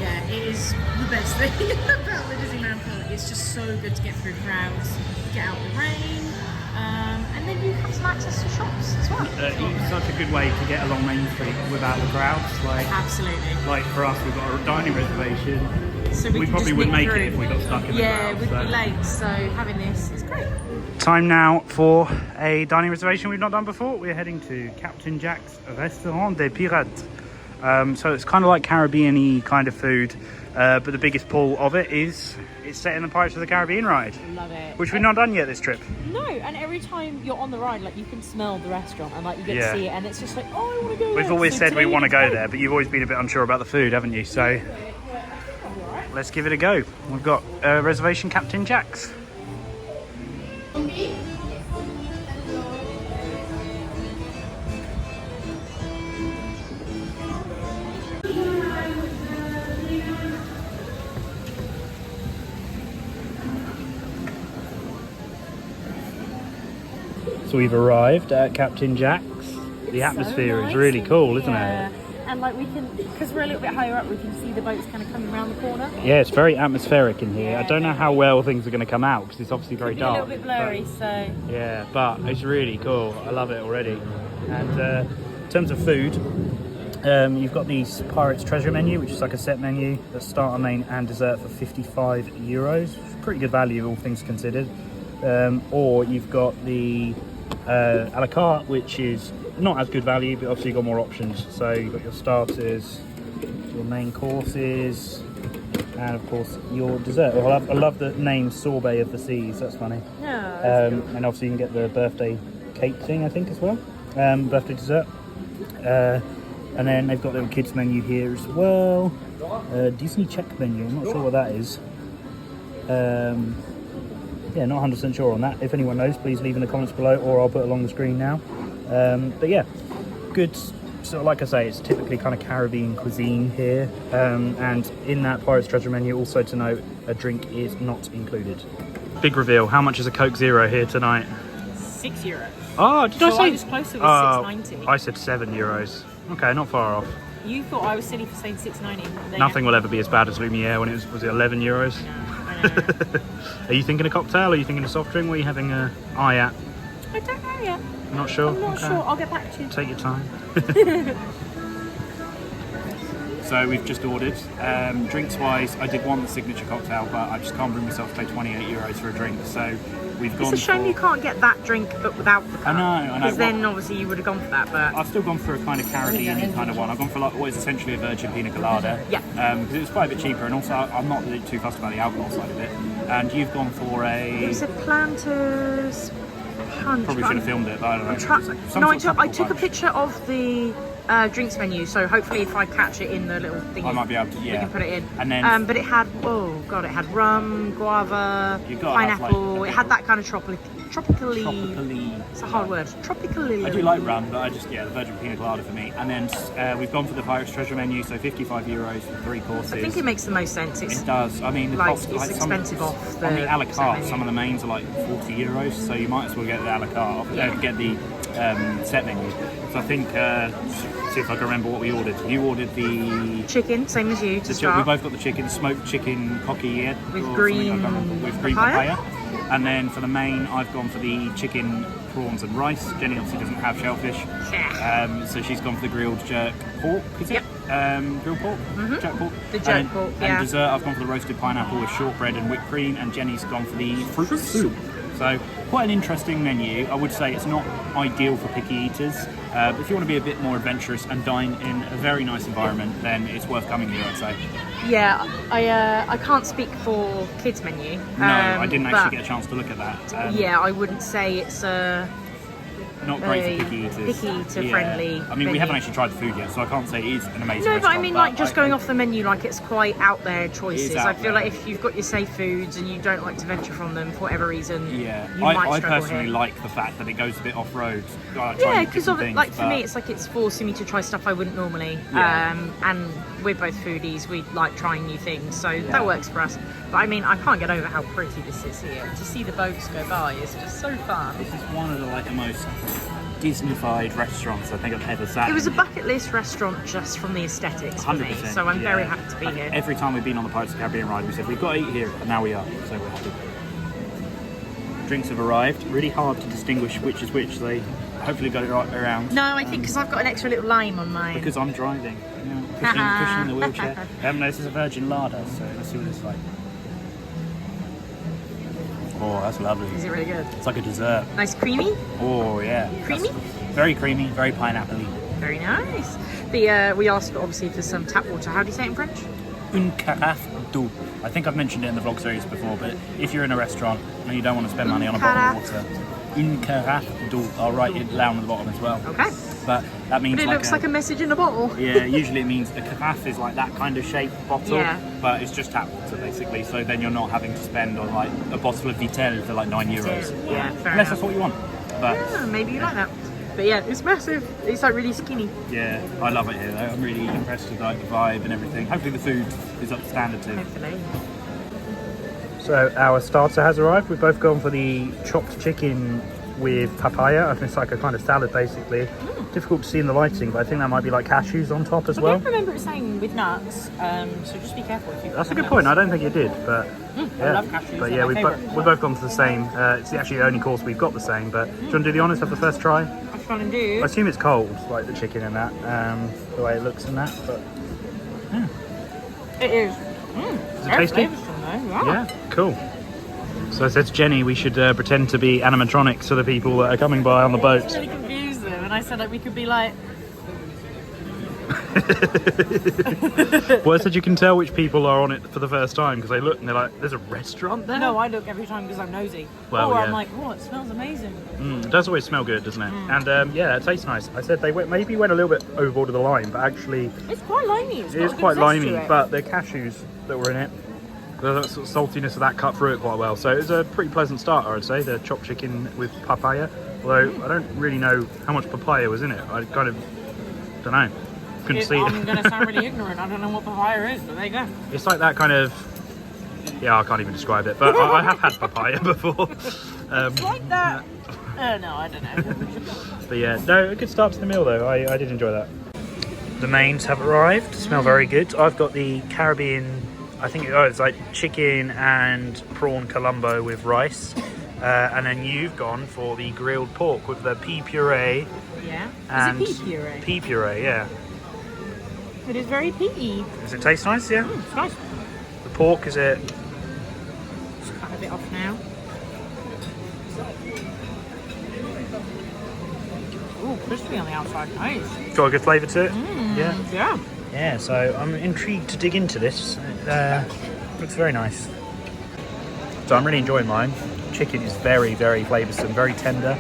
Yeah, it is the best thing about the Disneyland Park. It's just so good to get through crowds, get out the rain, and then you have some access to shops as well. It's such a good way to get along Main Street without the crowds. Absolutely. Like for us, we've got a dining reservation. So we probably wouldn't make it if we got stuck in the crowd. Yeah, we'd be late, so having this is great. Time now for a dining reservation we've not done before. We're heading to Captain Jack's Restaurant des Pirates. So it's kind of like Caribbean-y kind of food, but the biggest pull of it is it's set in the Pirates of the Caribbean ride. Love it. Which we've not done yet this trip. No, and every time you're on the ride, like you can smell the restaurant and like you get to see it, and it's just like, oh, I want to go there. We've always said we want to go there, but you've always been a bit unsure about the food, haven't you? So let's give it a go. We've got a reservation, Captain Jack's. So we've arrived at Captain Jack's. The atmosphere is really cool, isn't it? And like we can, because we're a little bit higher up, we can see the boats kind of coming around the corner. Yeah, it's very atmospheric in here. I don't know how well things are going to come out because it's obviously very dark. A little bit blurry, so. Yeah, but it's really cool. I love it already. And in terms of food, you've got the Pirates Treasure menu, which is like a set menu, the starter, main and dessert for €55. Pretty good value, all things considered. Or you've got the a la carte, which is not as good value, but obviously you've got more options. So you've got your starters, your main courses, and of course your dessert. Well, I love the name Sorbet of the Seas, that's funny. Yeah, and obviously you can get the birthday cake thing, I think, as well. Birthday dessert. And then they've got a little kids menu here as well. Disney check menu, I'm not sure what that is. Yeah, not 100% sure on that. If anyone knows, please leave in the comments below, or I'll put it along the screen now. But yeah, good. So like I say, it's typically kind of Caribbean cuisine here. And in that Pirates Treasure menu, also to note, a drink is not included. Big reveal, how much is a Coke Zero here tonight? €6. Oh, did I say? I was closer with €6.90. I said €7. Okay, not far off. You thought I was silly for saying €6.90. Nothing will ever be as bad as Lumiere when it was it €11? I know. Are you thinking a cocktail? Or are you thinking a soft drink? What are you having an eye at? I don't know yet. Not sure? I'm not sure. I'll get back to you. Take your time. So we've just ordered. Drinks-wise, I did want the signature cocktail, but I just can't bring myself to pay €28 for a drink. So we've gone. It's a shame you can't get that drink, but without the cup. I know. Because then obviously you would have gone for that. But I've still gone for a kind of Caribbean kind of one. I've gone for like what is essentially a virgin pina colada. Yeah. Because it was quite a bit cheaper, and also I'm not really too fussed about the alcohol side of it. And you've gone for a. It was a Planters punch. Probably should have filmed it, but I don't know. I took a picture of the drinks menu, so hopefully if I catch it in the little thing, I might be able to. Yeah. We can put it in. And then, but it had it had rum, guava, pineapple. It had that kind of tropically. It's a hard word. Tropically. I do like rum, but the virgin pina colada for me. And then we've gone for the Pirates Treasure menu, so €55 for 3 courses. I think it makes the most sense. It does. I mean, the like, cost, it's expensive off the on the a la carte. Some of the mains are like €40, so you might as well get the a la carte. Get the set menu. So I think. See if I can remember what we ordered. You ordered the chicken, same as you. We both got the chicken, smoked chicken coquillette with green papaya. And then for the main, I've gone for the chicken, prawns and rice. Jenny obviously doesn't have shellfish, so she's gone for the grilled jerk pork, is it? Grilled pork? Jerk pork? The jerk pork, yeah. And dessert, I've gone for the roasted pineapple with shortbread and whipped cream, and Jenny's gone for the fruit soup. So quite an interesting menu. I would say it's not ideal for picky eaters, but if you want to be a bit more adventurous and dine in a very nice environment, then it's worth coming here, I'd say. Yeah, I can't speak for kids menu. No, I didn't actually get a chance to look at that. Yeah, I wouldn't say it's not great for picky eaters. Picky eater friendly. I mean, we haven't actually tried the food yet, so I can't say it is an amazing No, restaurant. but I mean, like, just going off the menu, like, it's quite out there choices. I feel like if you've got your safe foods and you don't like to venture from them for whatever reason, you might struggle I personally here. like the fact that it goes a bit off-road. Yeah, because like for me, it's like it's forcing me to try stuff I wouldn't normally. And we're both foodies. We like trying new things, so that works for us. But I mean, I can't get over how pretty this is here. To see the boats go by is just so fun. This is one of the most Disney-fied restaurants I think I've ever sat in. It was a bucket list restaurant just from the aesthetics for me, so I'm very happy to be here. Every time we've been on the Pirates of the Caribbean ride, we said we've got to eat here, and now we are, so we're happy. Drinks have arrived. Really hard to distinguish which is which. They hopefully got it right around. No, I think because I've got an extra little lime on mine. Because I'm driving, pushing the wheelchair. No, this is a virgin larder, so let's see what it's like. Oh, that's lovely. Is it really good? It's like a dessert. Nice creamy? Oh, yeah. Creamy? Very creamy, very pineapple-y. Very nice. We asked, obviously, for some tap water. How do you say it in French? Une carafe d'eau. I think I've mentioned it in the vlog series before, but if you're in a restaurant and you don't want to spend money on a bottle of water, une carafe d'eau. I'll write it down on the bottom as well. Okay. But that means But it looks like a message in a bottle. Yeah, usually it means a carafe is like that kind of shaped bottle, but it's just tap water basically. So then you're not having to spend on like a bottle of Vitel for like €9. Yeah, fair Unless enough. that's what you want. But yeah, maybe you like that. But yeah, it's massive. It's like really skinny. Yeah, I love it here though. I'm really impressed with like the vibe and everything. Hopefully the food is up to standard too. Hopefully. So our starter has arrived. We've both gone for the chopped chicken with papaya. I think it's like a kind of salad basically. Difficult to see in the lighting, but I think that might be like cashews on top as well. I don't remember it saying with nuts, so just be careful if you. That's a good point. I don't think it did, but I love cashews. But yeah, we've both gone for the same. It's actually the only course we've got the same. But do you want to do the honours of the first try? I fun and do. I assume it's cold, like the chicken and that, the way it looks and that. But yeah, it is. Is it tasty? Yeah, cool. So I said to Jenny we should pretend to be animatronics for the people that are coming by on the boat. It's really confused them, and I said like we could be like. Well, I said you can tell which people are on it for the first time because they look and they're like, "There's a restaurant there." No, I look every time because I'm nosy. Well, I'm like, oh, it smells amazing. It does always smell good, doesn't it? And yeah, it tastes nice. I said they maybe went a little bit overboard with the lime, but actually it's quite limey. It is quite limey, but the cashews that were in it, the sort of saltiness of that cut through it quite well. So it was a pretty pleasant starter, I'd say. The chopped chicken with papaya. Although I don't really know how much papaya was in it. I kind of don't know. Couldn't see it. I'm going to sound really ignorant. I don't know what papaya is, but there you go. It's like that kind of. Yeah, I can't even describe it, but I have had papaya before. It's like that. No, I don't know. But yeah, no, a good start to the meal though. I did enjoy that. The mains have arrived. Smell very good. I've got the Caribbean. I think it's like chicken and prawn Colombo with rice. And then you've gone for the grilled pork with the pea puree. Yeah. And is it pea puree? Pea puree, yeah. It is very peaty. Does it taste nice? Yeah. It's nice. The pork, is it? Just cut a bit off now. Ooh, crispy on the outside. Nice. Got a good flavour to it. Yeah. Yeah. Yeah. So I'm intrigued to dig into this. Looks very nice. So I'm really enjoying mine. Chicken is very, very flavoursome, very tender.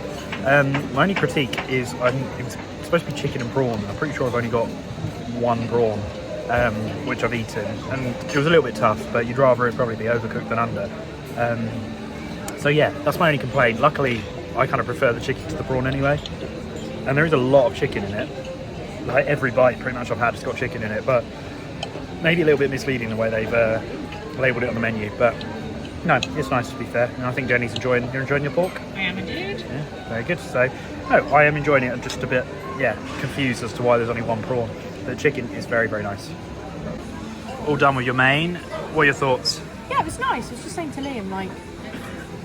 My only critique is it's supposed to be chicken and prawn. I'm pretty sure I've only got one prawn, which I've eaten, and it was a little bit tough, but you'd rather it probably be overcooked than under. So yeah, that's my only complaint. Luckily, I kind of prefer the chicken to the prawn anyway, and there is a lot of chicken in it. Like every bite pretty much I've had has got chicken in it, but maybe a little bit misleading the way they've labelled it on the menu, but no, it's nice to be fair, and I think Jenny's enjoying your pork. I am indeed. Yeah, very good. So, no, I am enjoying it. I'm just a bit, confused as to why there's only one prawn. The chicken is very, very nice. All done with your main. What are your thoughts? Yeah, it was nice. I was just saying to Liam, like,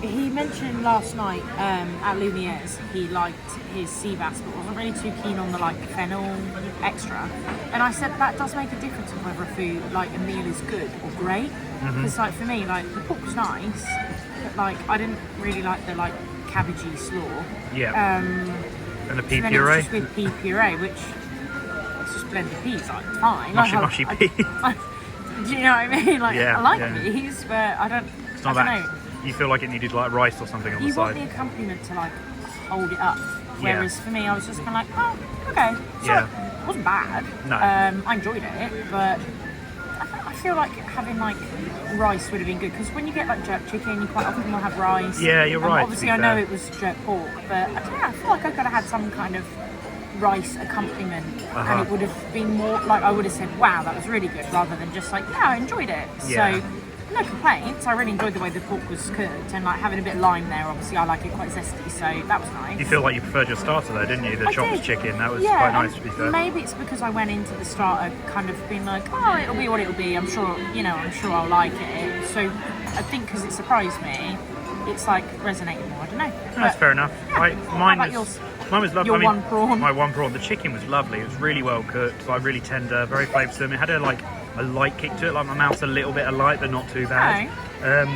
he mentioned last night at Lumiere's he liked his sea bass, but wasn't really too keen on the like fennel extra. And I said that does make a difference of whether a food like a meal is good or great. Because like for me, like the pork was nice, but like I didn't really like the like cabbagey slaw. Yeah. And the pea so puree. Just with pea puree, which it's just blended peas, like fine. Mushy peas. Do you know what I mean? Like Yeah, I like yeah. peas, but I don't. It's not I that. don't know. You feel like it needed like rice or something on the You want side. the accompaniment to like hold it up. Yeah. Whereas for me, I was just kind of like, oh, okay. So Yeah. it wasn't bad. No. I enjoyed it, but I feel like having like rice would have been good because when you get like jerk chicken, you quite often will have rice. Yeah, you're right, to Obviously, be I know fair. it was jerk pork, but I don't know. I feel like I could have had some kind of rice accompaniment, and it would have been more like I would have said, "Wow, that was really good," rather than just like, "Yeah, I enjoyed it." Yeah. So. No complaints. I really enjoyed the way the pork was cooked and like having a bit of lime there. Obviously, I like it quite zesty, so that was nice. You feel like you preferred your starter though, didn't you? The I chopped did. chicken. That was Yeah, quite nice and to be fair. Maybe it's because I went into the starter kind of being like, oh, it'll be what it'll be. I'm sure, I'm sure I'll like it. So I think because it surprised me, it's like resonated more. I don't know. That's But, fair enough. yeah. Mine How about was. yours? Mine was lovely. Your I mean, one prawn? My one prawn. The chicken was lovely. It was really well cooked, like really tender, very flavoursome. It had a light kick to it. Like my mouth's a little bit of light, but not too bad.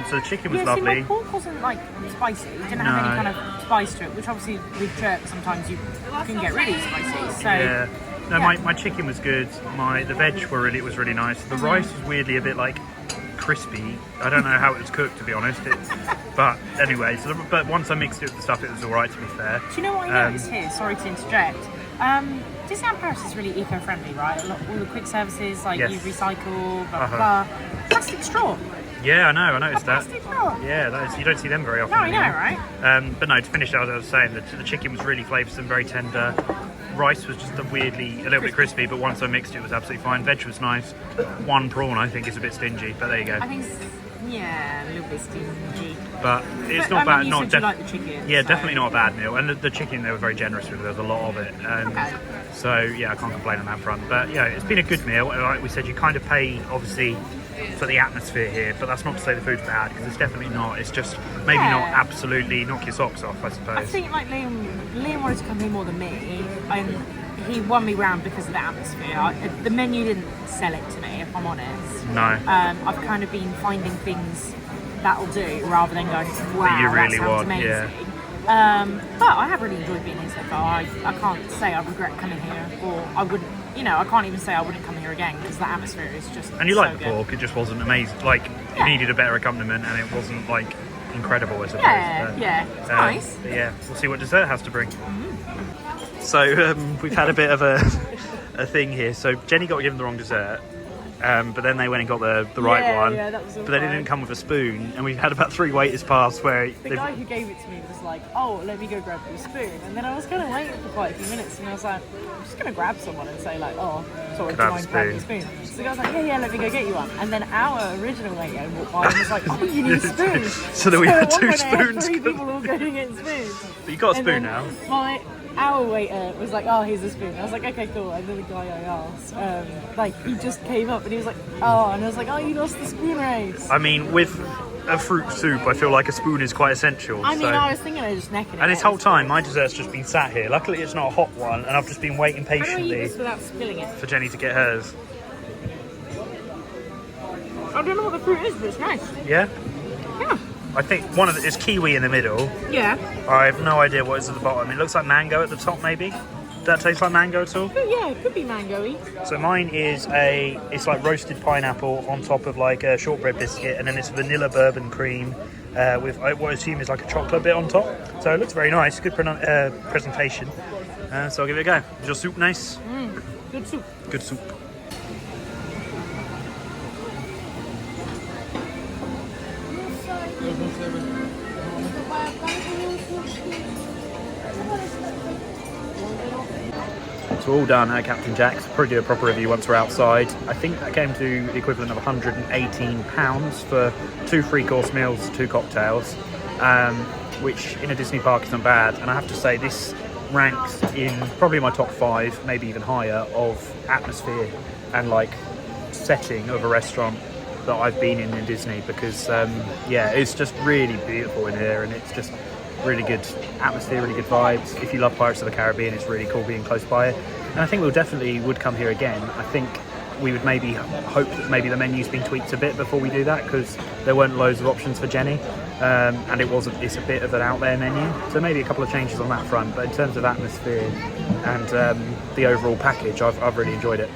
So the chicken was Yeah, lovely. see, my pork wasn't like spicy. It didn't have any kind of spice to it, which obviously with jerk sometimes you can get really spicy. So Yeah. No, yeah. my chicken was good. The veg was really nice. The rice was weirdly a bit like crispy. I don't know how it was cooked to be honest. But anyway, but once I mixed it with the stuff, it was all right to be fair. Do you know what I noticed here? Sorry to interject. Disneyland Paris is really eco-friendly, right? All the quick services, like Yes. you recycle, blah, blah, blah. Plastic straw. Yeah, I know. I noticed that. Plastic straw. Yeah, you don't see them very often. No, I know, anymore. right? But no, to finish as I was saying, the chicken was really flavoursome, very tender. Rice was just a little bit crispy, but once I mixed it, it was absolutely fine. Veg was nice. One prawn, I think, is a bit stingy, but there you go. I think, yeah, a little bit stingy. But it's But, not bad. You Not said you like the chicken. Yeah, so- definitely not a bad meal. And the chicken, they were very generous with. There was a lot of it. Okay. So yeah, I can't complain on that front. But yeah, it's been a good meal. And like we said, you kind of pay obviously for the atmosphere here, but that's not to say the food's bad because it's definitely not. It's just maybe not Yeah. absolutely knock your socks off, I suppose. I think like Liam wanted to come here more than me, and he won me round because of the atmosphere. The menu didn't sell it to me, if I'm honest. No. I've kind of been finding things that'll do rather than going, wow, you really that sounds want, amazing. yeah. But I have really enjoyed being here so far. I can't say I regret coming here, or I wouldn't. I can't even say I wouldn't come here again because the atmosphere is just. And you so like the good. pork, it just wasn't amazing. Like Yeah. it needed a better accompaniment, and it wasn't like incredible, I suppose. Yeah, it's nice. But yeah, we'll see what dessert has to bring. So we've had a bit of a thing here. So Jenny got given the wrong dessert, but then they went and got the right one. Yeah, that was all but then it fine. didn't come with a spoon, and we've had about 3 waiters pass where The guy who gave it to me was like, oh, let me go grab you a spoon. And then I was kind of waiting for quite a few minutes, and I was like, I'm just going to grab someone and say like, oh, sorry, do you mind grabbing a spoon? So the guy was like, yeah, let me go get you one. And then our original waiter walked by and was like, oh, you need a spoon. So then we had at one 2 point I had spoons. 3 people all going to get spoons. But you got a And spoon then now. Our waiter was like, oh, here's a spoon. I was like, okay, cool. And then the guy I asked, he just came up and he was like, oh, and I was like, oh, you lost the spoon race. I mean, with a fruit soup, I feel like a spoon is quite essential. I mean, so. I was thinking of just necking it. And this whole time, my dessert's just been sat here. Luckily, it's not a hot one, and I've just been waiting How do I eat patiently this without spilling it? for Jenny to get hers. I don't know what the fruit is, but it's nice. Yeah? Yeah. I think one of the is kiwi in the middle. Yeah. I have no idea what is at the bottom. It looks like mango at the top, maybe. Does that taste like mango at all? But yeah, it could be mango-y. So mine is it's like roasted pineapple on top of like a shortbread biscuit, and then it's vanilla bourbon cream with what I assume is like a chocolate bit on top. So it looks very nice, good presentation. So I'll give it a go. Is your soup nice? Good soup. Good soup. So we're all done at Captain Jack's. Probably do a proper review once we're outside. I think that came to the equivalent of £118 for 2 3-course meals, 2 cocktails, which in a Disney park isn't bad. And I have to say this ranks in probably my top 5, maybe even higher, of atmosphere and like setting of a restaurant that I've been in Disney, because yeah, it's just really beautiful in here, and it's just really good atmosphere, really good vibes. If you love Pirates of the Caribbean, it's really cool being close by it, and I think we definitely would come here again. I think we would maybe hope that maybe the menu's been tweaked a bit before we do that, because there weren't loads of options for Jenny, and it's a bit of an out there menu, so maybe a couple of changes on that front. But in terms of atmosphere and the overall package, I've really enjoyed it.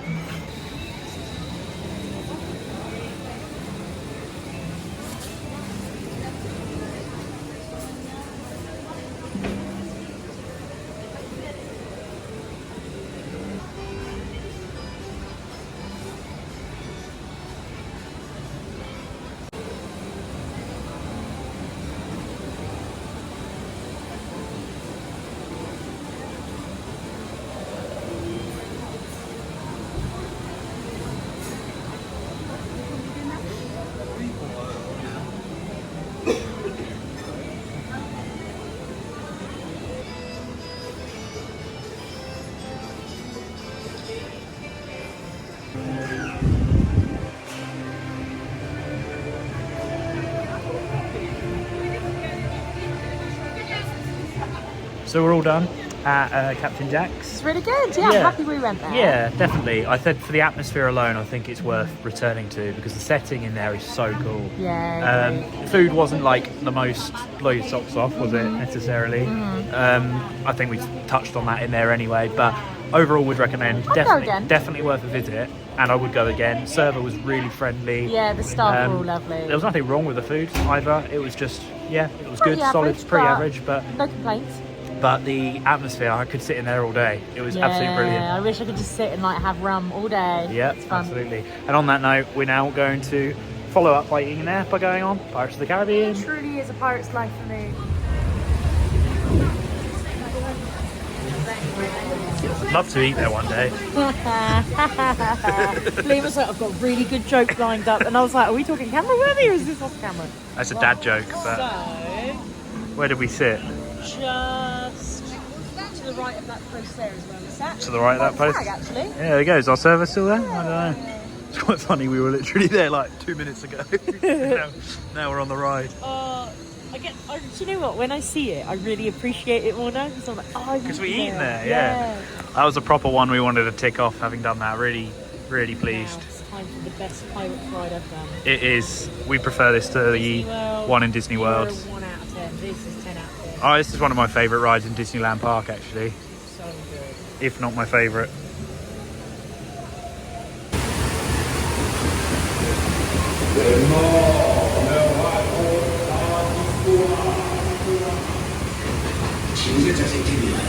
So we're all done at Captain Jack's. It's really good. Yeah, I'm happy we went there. Yeah, definitely. I said for the atmosphere alone, I think it's worth returning to, because the setting in there is so cool. Yeah. Food wasn't like the most blow your socks off, was it, necessarily? I think we touched on that in there anyway, but overall would recommend. Definitely worth a visit, and I would go again. Server was really friendly. Yeah, the staff were all lovely. There was nothing wrong with the food either. It was just, yeah, it was Pretty good, average, solid, pretty average, but no complaints. But the atmosphere, I could sit in there all day. It was absolutely brilliant. I wish I could just sit and like have rum all day. Yeah, it's fun. Absolutely. And on that note, we're now going to follow up by eating there by going on Pirates of the Caribbean. It truly is a pirate's life for me. I'd love to eat there one day. Liam was like, I've got a really good joke lined up, and I was like, are we talking camera worthy or is this off camera? That's a dad joke, but So, where did we sit? just to the right of that post there is where we sat. To the right of that post? Flag, actually. Yeah, there you go. Is our server still there? I don't know. It's quite funny, we were literally there like 2 minutes ago. now we're on the ride. Do you know what? When I see it, I really appreciate it more now, because I'm like, oh, Because we eat there, yeah. That was a proper one we wanted to tick off, having done that. Really, really pleased. Now it's time for the best pirate ride I've done. It is. We prefer this to the one in Disney World. 1 out of 10. This is 10 out of 10. Oh, this is one of my favourite rides in Disneyland Park, actually. So good. If not my favourite. Si vous êtes assez téméraire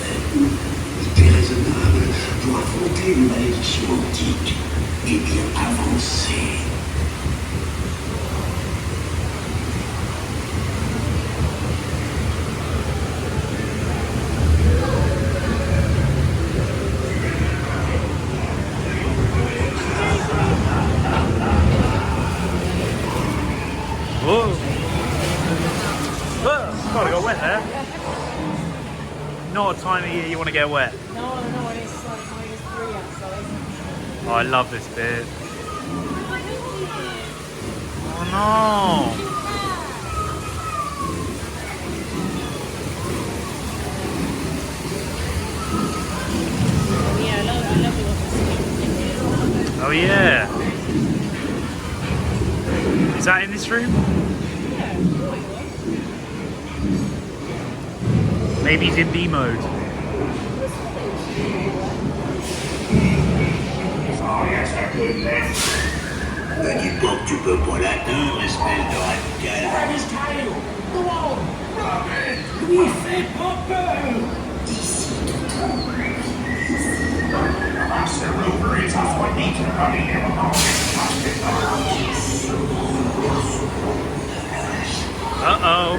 et déraisonnable pour affronter une malédiction antique, eh bien avancez. Whoa! God, I got wet there. Not a time of year you want to get wet. No, it's like -3 outside. Oh, I love this bit. Oh no! Yeah, I love it. Oh yeah! Is that in this room? Maybe it's in B mode. Ne dis pas que tu peux pas l'atteindre, espèce de radical. Lui fait pas peur. Uh-oh.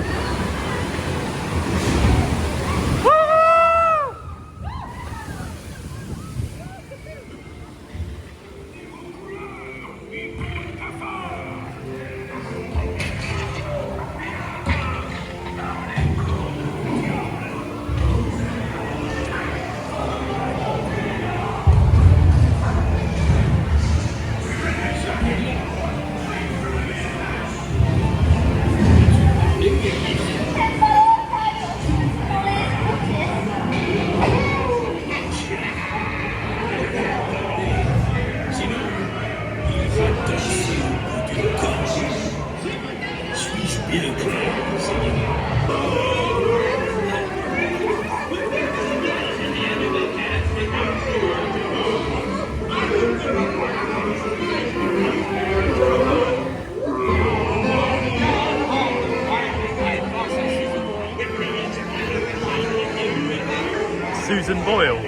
Susan Boyle.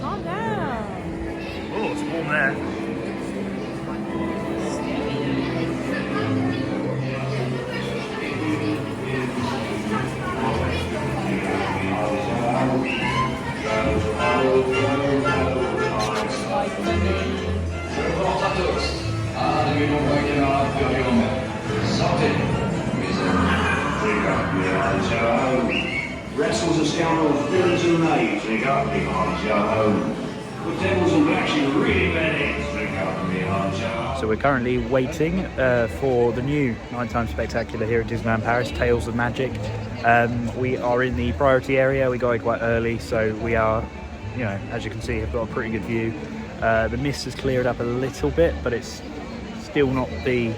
Calm down. Oh, it's warm there. Porte à tous. Arrivez nombreux camarades perdus en mer. Sortez, mes amis. Wrestles and scoundrels, villains and knaves, drink up, me hearts, your home. Good devils and blacks, you really bad eggs, drink up, me hearts, your home. So we're currently waiting for the new nighttime spectacular here at Disneyland Paris, Tales of Magic. We are in the priority area. We got here quite early, so we are, you know, as you can see, have got a pretty good view. The mist has cleared up a little bit, but it's still not the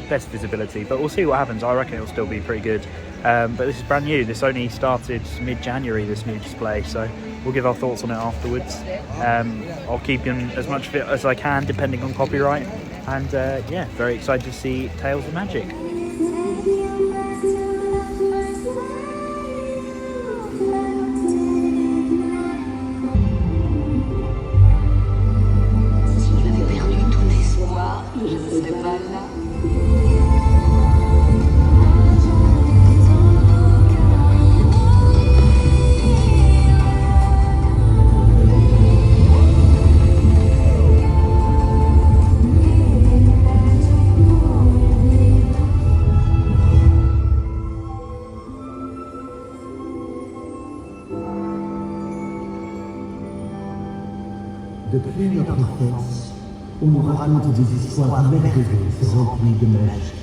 best visibility. But we'll see what happens. I reckon it'll still be pretty good. But this is brand new. This only started mid-January, this new display, so we'll give our thoughts on it afterwards. I'll keep in as much of it as I can, depending on copyright. And yeah, very excited to see Tales of Magic. Depuis notre enfance, on nous raconte des histoires merveilleuses remplies de magie.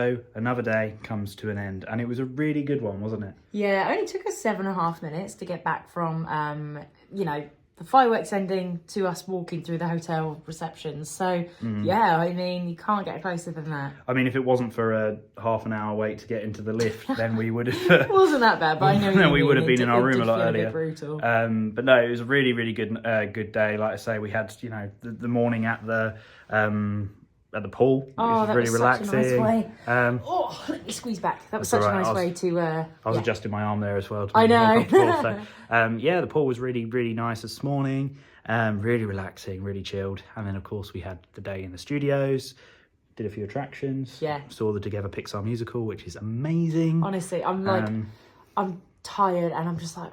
So another day comes to an end, and it was a really good one, wasn't it? Yeah, it only took us 7.5 minutes to get back from, you know, the fireworks ending to us walking through the hotel reception. So, yeah, I mean, you can't get closer than that. I mean, if it wasn't for a half an hour wait to get into the lift, then we would have... It wasn't that bad, but I know then we would have been in our room a lot feel earlier. A bit brutal. But no, it was a really, really good day. Like I say, we had, you know, the morning at the pool, which was really relaxing. Such a nice way. Oh, let me squeeze back. That was such a nice way to... I was adjusting my arm there as well. I know. So, yeah, the pool was really, really nice this morning. Really relaxing, really chilled. And then, of course, we had the day in the studios, did a few attractions. Yeah. Saw the Together Pixar musical, which is amazing. Honestly, I'm like, I'm tired and I'm just like,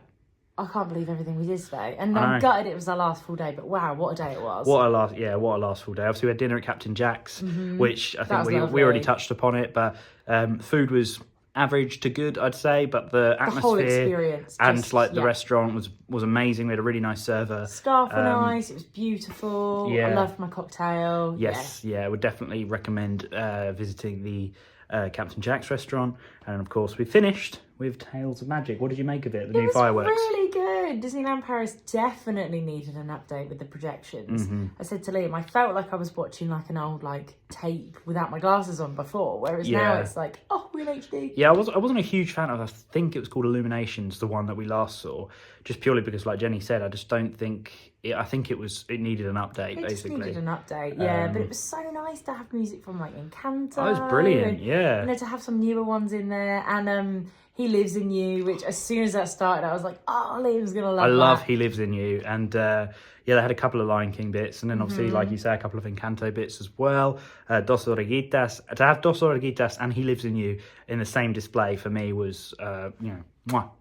I can't believe everything we did today. And I'm gutted it was our last full day, but wow, what a day it was. What a last full day. Obviously, we had dinner at Captain Jack's, which I think we already touched upon it, but food was average to good, I'd say, but the atmosphere whole experience and the restaurant was amazing. We had a really nice server. Staff were nice, it was beautiful. Yeah. I loved my cocktail. Yes, yeah, I would definitely recommend visiting the Captain Jack's restaurant. And of course, we finished with Tales of Magic. What did you make of it? The new fireworks? It was really good. Disneyland Paris definitely needed an update with the projections. I said to Liam, I felt like I was watching like an old tape without my glasses on before, whereas now it's like, oh, we're in HD. Yeah, I wasn't a huge fan of, I think it was called Illuminations, the one that we last saw, just purely because, like Jenny said, I just don't think I think it needed an update, it basically. Just needed an update, yeah. But it was so nice to have music from Encanto. Oh, it was brilliant, yeah. You know, to have some newer ones in there, and He Lives in You, which as soon as that started, I was like, oh, Liam's gonna love. I love He Lives in You, and yeah, they had a couple of Lion King bits, and then obviously, like you say, a couple of Encanto bits as well. Dos Oreguitas. To have Dos Oreguitas and He Lives in You in the same display for me was,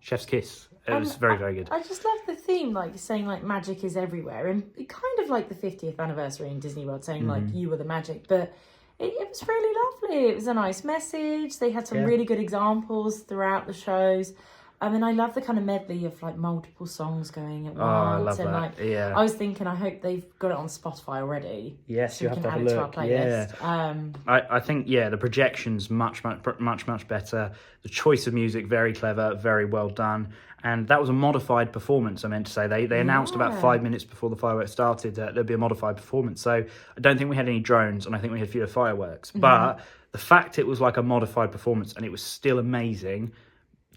chef's kiss. It was very, very good. I just love the theme, saying magic is everywhere, and kind of like the 50th anniversary in Disney World, saying you are the magic, but it was really lovely. It was a nice message. They had some really good examples throughout the shows. I mean, I love the kind of medley of multiple songs going at once. I love that. Yeah. I was thinking, I hope they've got it on Spotify already. Yes, so you have to have a look. To our playlist. Yeah. I think the projection's much better. The choice of music very clever, very well done, and that was a modified performance. I meant to say they announced about 5 minutes before the fireworks started that there'd be a modified performance. So I don't think we had any drones, and I think we had fewer fireworks. But the fact it was like a modified performance and it was still amazing.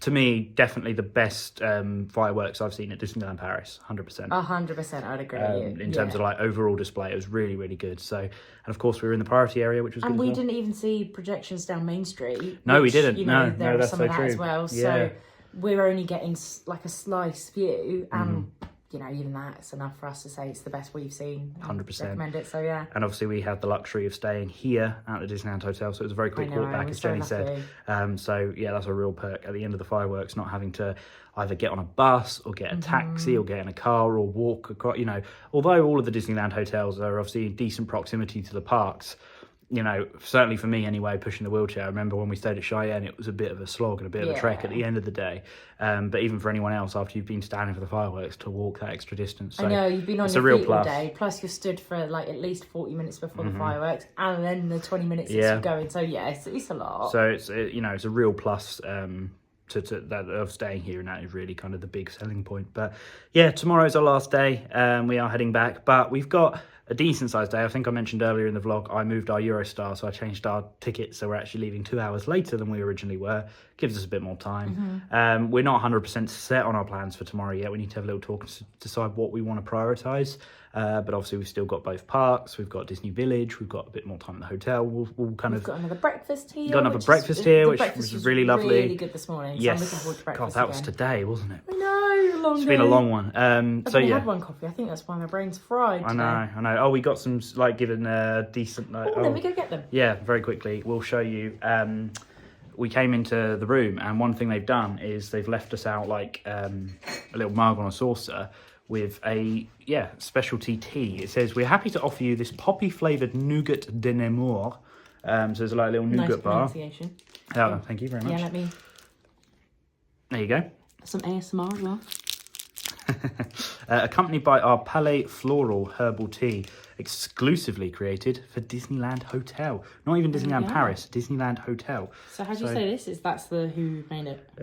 To me, definitely the best fireworks I've seen at Disneyland Paris, 100%. 100%, I'd agree. In terms of overall display, it was really, really good. So, and of course, we were in the priority area, which was good. And we as well. didn't even see projections down Main Street. No, we didn't. There was that's some so of that true. as well. Yeah. So we're only getting a slice view, and even that's enough for us to say it's the best we've seen. 100%. Recommend it. So yeah. And obviously, we had the luxury of staying here at the Disneyland Hotel, so it was a very quick walk back, as Jenny said. So yeah, that's a real perk at the end of the fireworks, not having to either get on a bus or get a taxi or get in a car or walk across. Although all of the Disneyland hotels are obviously in decent proximity to the parks. Certainly for me anyway, pushing the wheelchair. I remember when we stayed at Cheyenne, it was a bit of a slog and a bit of a trek at the end of the day. But even for anyone else, after you've been standing for the fireworks, to walk that extra distance. So I know, you've been on your feet all day, plus you're stood for at least 40 minutes before the fireworks, and then the 20 minutes you're going. So yeah, it's a lot. So it's a real plus to that of staying here, and that is really kind of the big selling point. But yeah, tomorrow's our last day. We are heading back, but we've got a decent sized day. I think I mentioned earlier in the vlog, I moved our Eurostar, so I changed our tickets, so we're actually leaving 2 hours later than we originally were. Gives us a bit more time. We're not 100% set on our plans for tomorrow yet. We need to have a little talk and decide what we want to prioritise. But obviously we've still got both parks, we've got Disney Village, we've got a bit more time in the hotel. We've got another breakfast here. Which was really lovely. Really good this morning. Yes. So I'm looking forward to breakfast. God, that was today, wasn't it? I know, It's been a long one. I've only had one coffee. I think that's why my brain's fried today. I know. Oh, we got some given decent. Let me go get them. Yeah, very quickly. We'll show you. We came into the room, and one thing they've done is they've left us out a little mug on a saucer with a specialty tea. It says, "We're happy to offer you this poppy flavoured nougat de Nemours." So there's a little nougat bar. Pronunciation. Oh, thank you very much. Yeah, let me. There you go. Some ASMR as well. Accompanied by our Palais Floral herbal tea, exclusively created for Disneyland Hotel. Not even Disneyland Paris, Disneyland Hotel. So how do you say this? That's the who made it?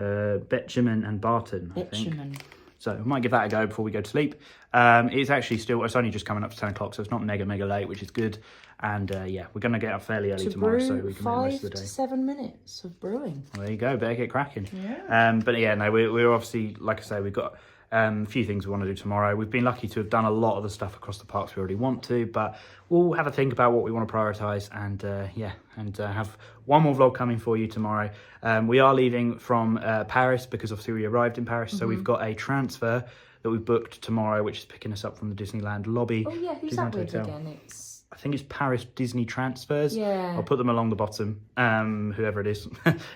Betjeman and Barton, I think. Betjeman. So we might give that a go before we go to sleep. It's actually it's only just coming up to 10 o'clock, so it's not mega late, which is good. And yeah, we're going to get up fairly early tomorrow, so we can make the most of the day. 5 to 7 minutes of brewing. Well, there you go, better get cracking. Yeah. But yeah, no, we're obviously, like I say, we've got a few things we want to do tomorrow. We've been lucky to have done a lot of the stuff across the parks we already want to, but we'll have a think about what we want to prioritise and have one more vlog coming for you tomorrow. We are leaving from Paris because obviously we arrived in Paris, so we've got a transfer that we've booked tomorrow, which is picking us up from the Disneyland lobby. Oh yeah, who's Disneyland that with Hotel. again? I think it's Paris Disney Transfers. Yeah. I'll put them along the bottom, whoever it is,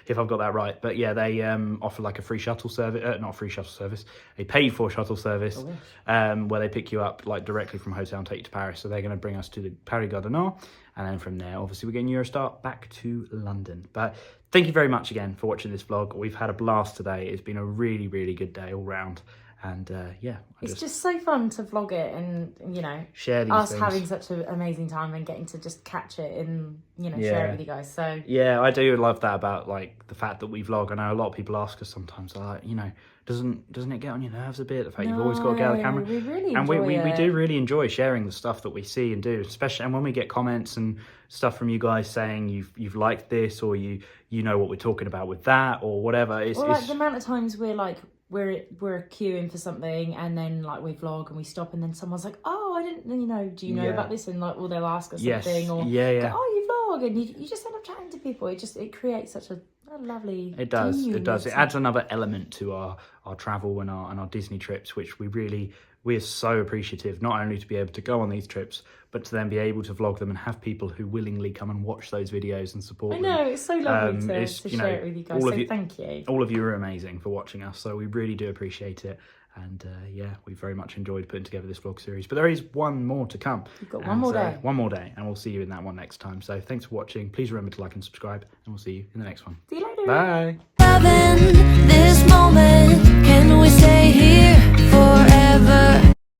if I've got that right. But yeah, they offer like a free shuttle service, not a free shuttle service, a paid for shuttle service, where they pick you up like directly from hotel and take you to Paris. So they're going to bring us to the Paris Gare du Nord. And then from there, obviously, we're getting Eurostar back to London. But thank you very much again for watching this vlog. We've had a blast today. It's been a really, really good day all round. And yeah, it's just so fun to vlog it and, you know, share these us things. having such an amazing time and getting to just catch it and, you know, share it with you guys. So yeah, I do love that about like the fact that we vlog. I know a lot of people ask us sometimes, like, you know, doesn't it get on your nerves a bit? The fact you've always got to get out the camera. We really and enjoy we it. do really enjoy sharing the stuff that we see and do, especially and when we get comments and stuff from you guys saying you've liked this or you know what we're talking about with that or whatever. It's like the amount of times we're like we're queuing for something and then like we vlog and we stop and then someone's like, oh, I didn't, you know, do you know about this? And like, or they'll ask us something or go, oh, you vlog, and you just end up chatting to people. It creates such a lovely. It does. It adds another element to our travel and our Disney trips, which we're so appreciative, not only to be able to go on these trips, but to then be able to vlog them and have people who willingly come and watch those videos and support them. I know, it's so lovely to share it with you guys, so thank you. All of you are amazing for watching us, so we really do appreciate it. And yeah, we very much enjoyed putting together this vlog series. But there is one more to come. We've got one more day. One more day, and we'll see you in that one next time. So thanks for watching. Please remember to like and subscribe, and we'll see you in the next one. See you later. Bye. Loving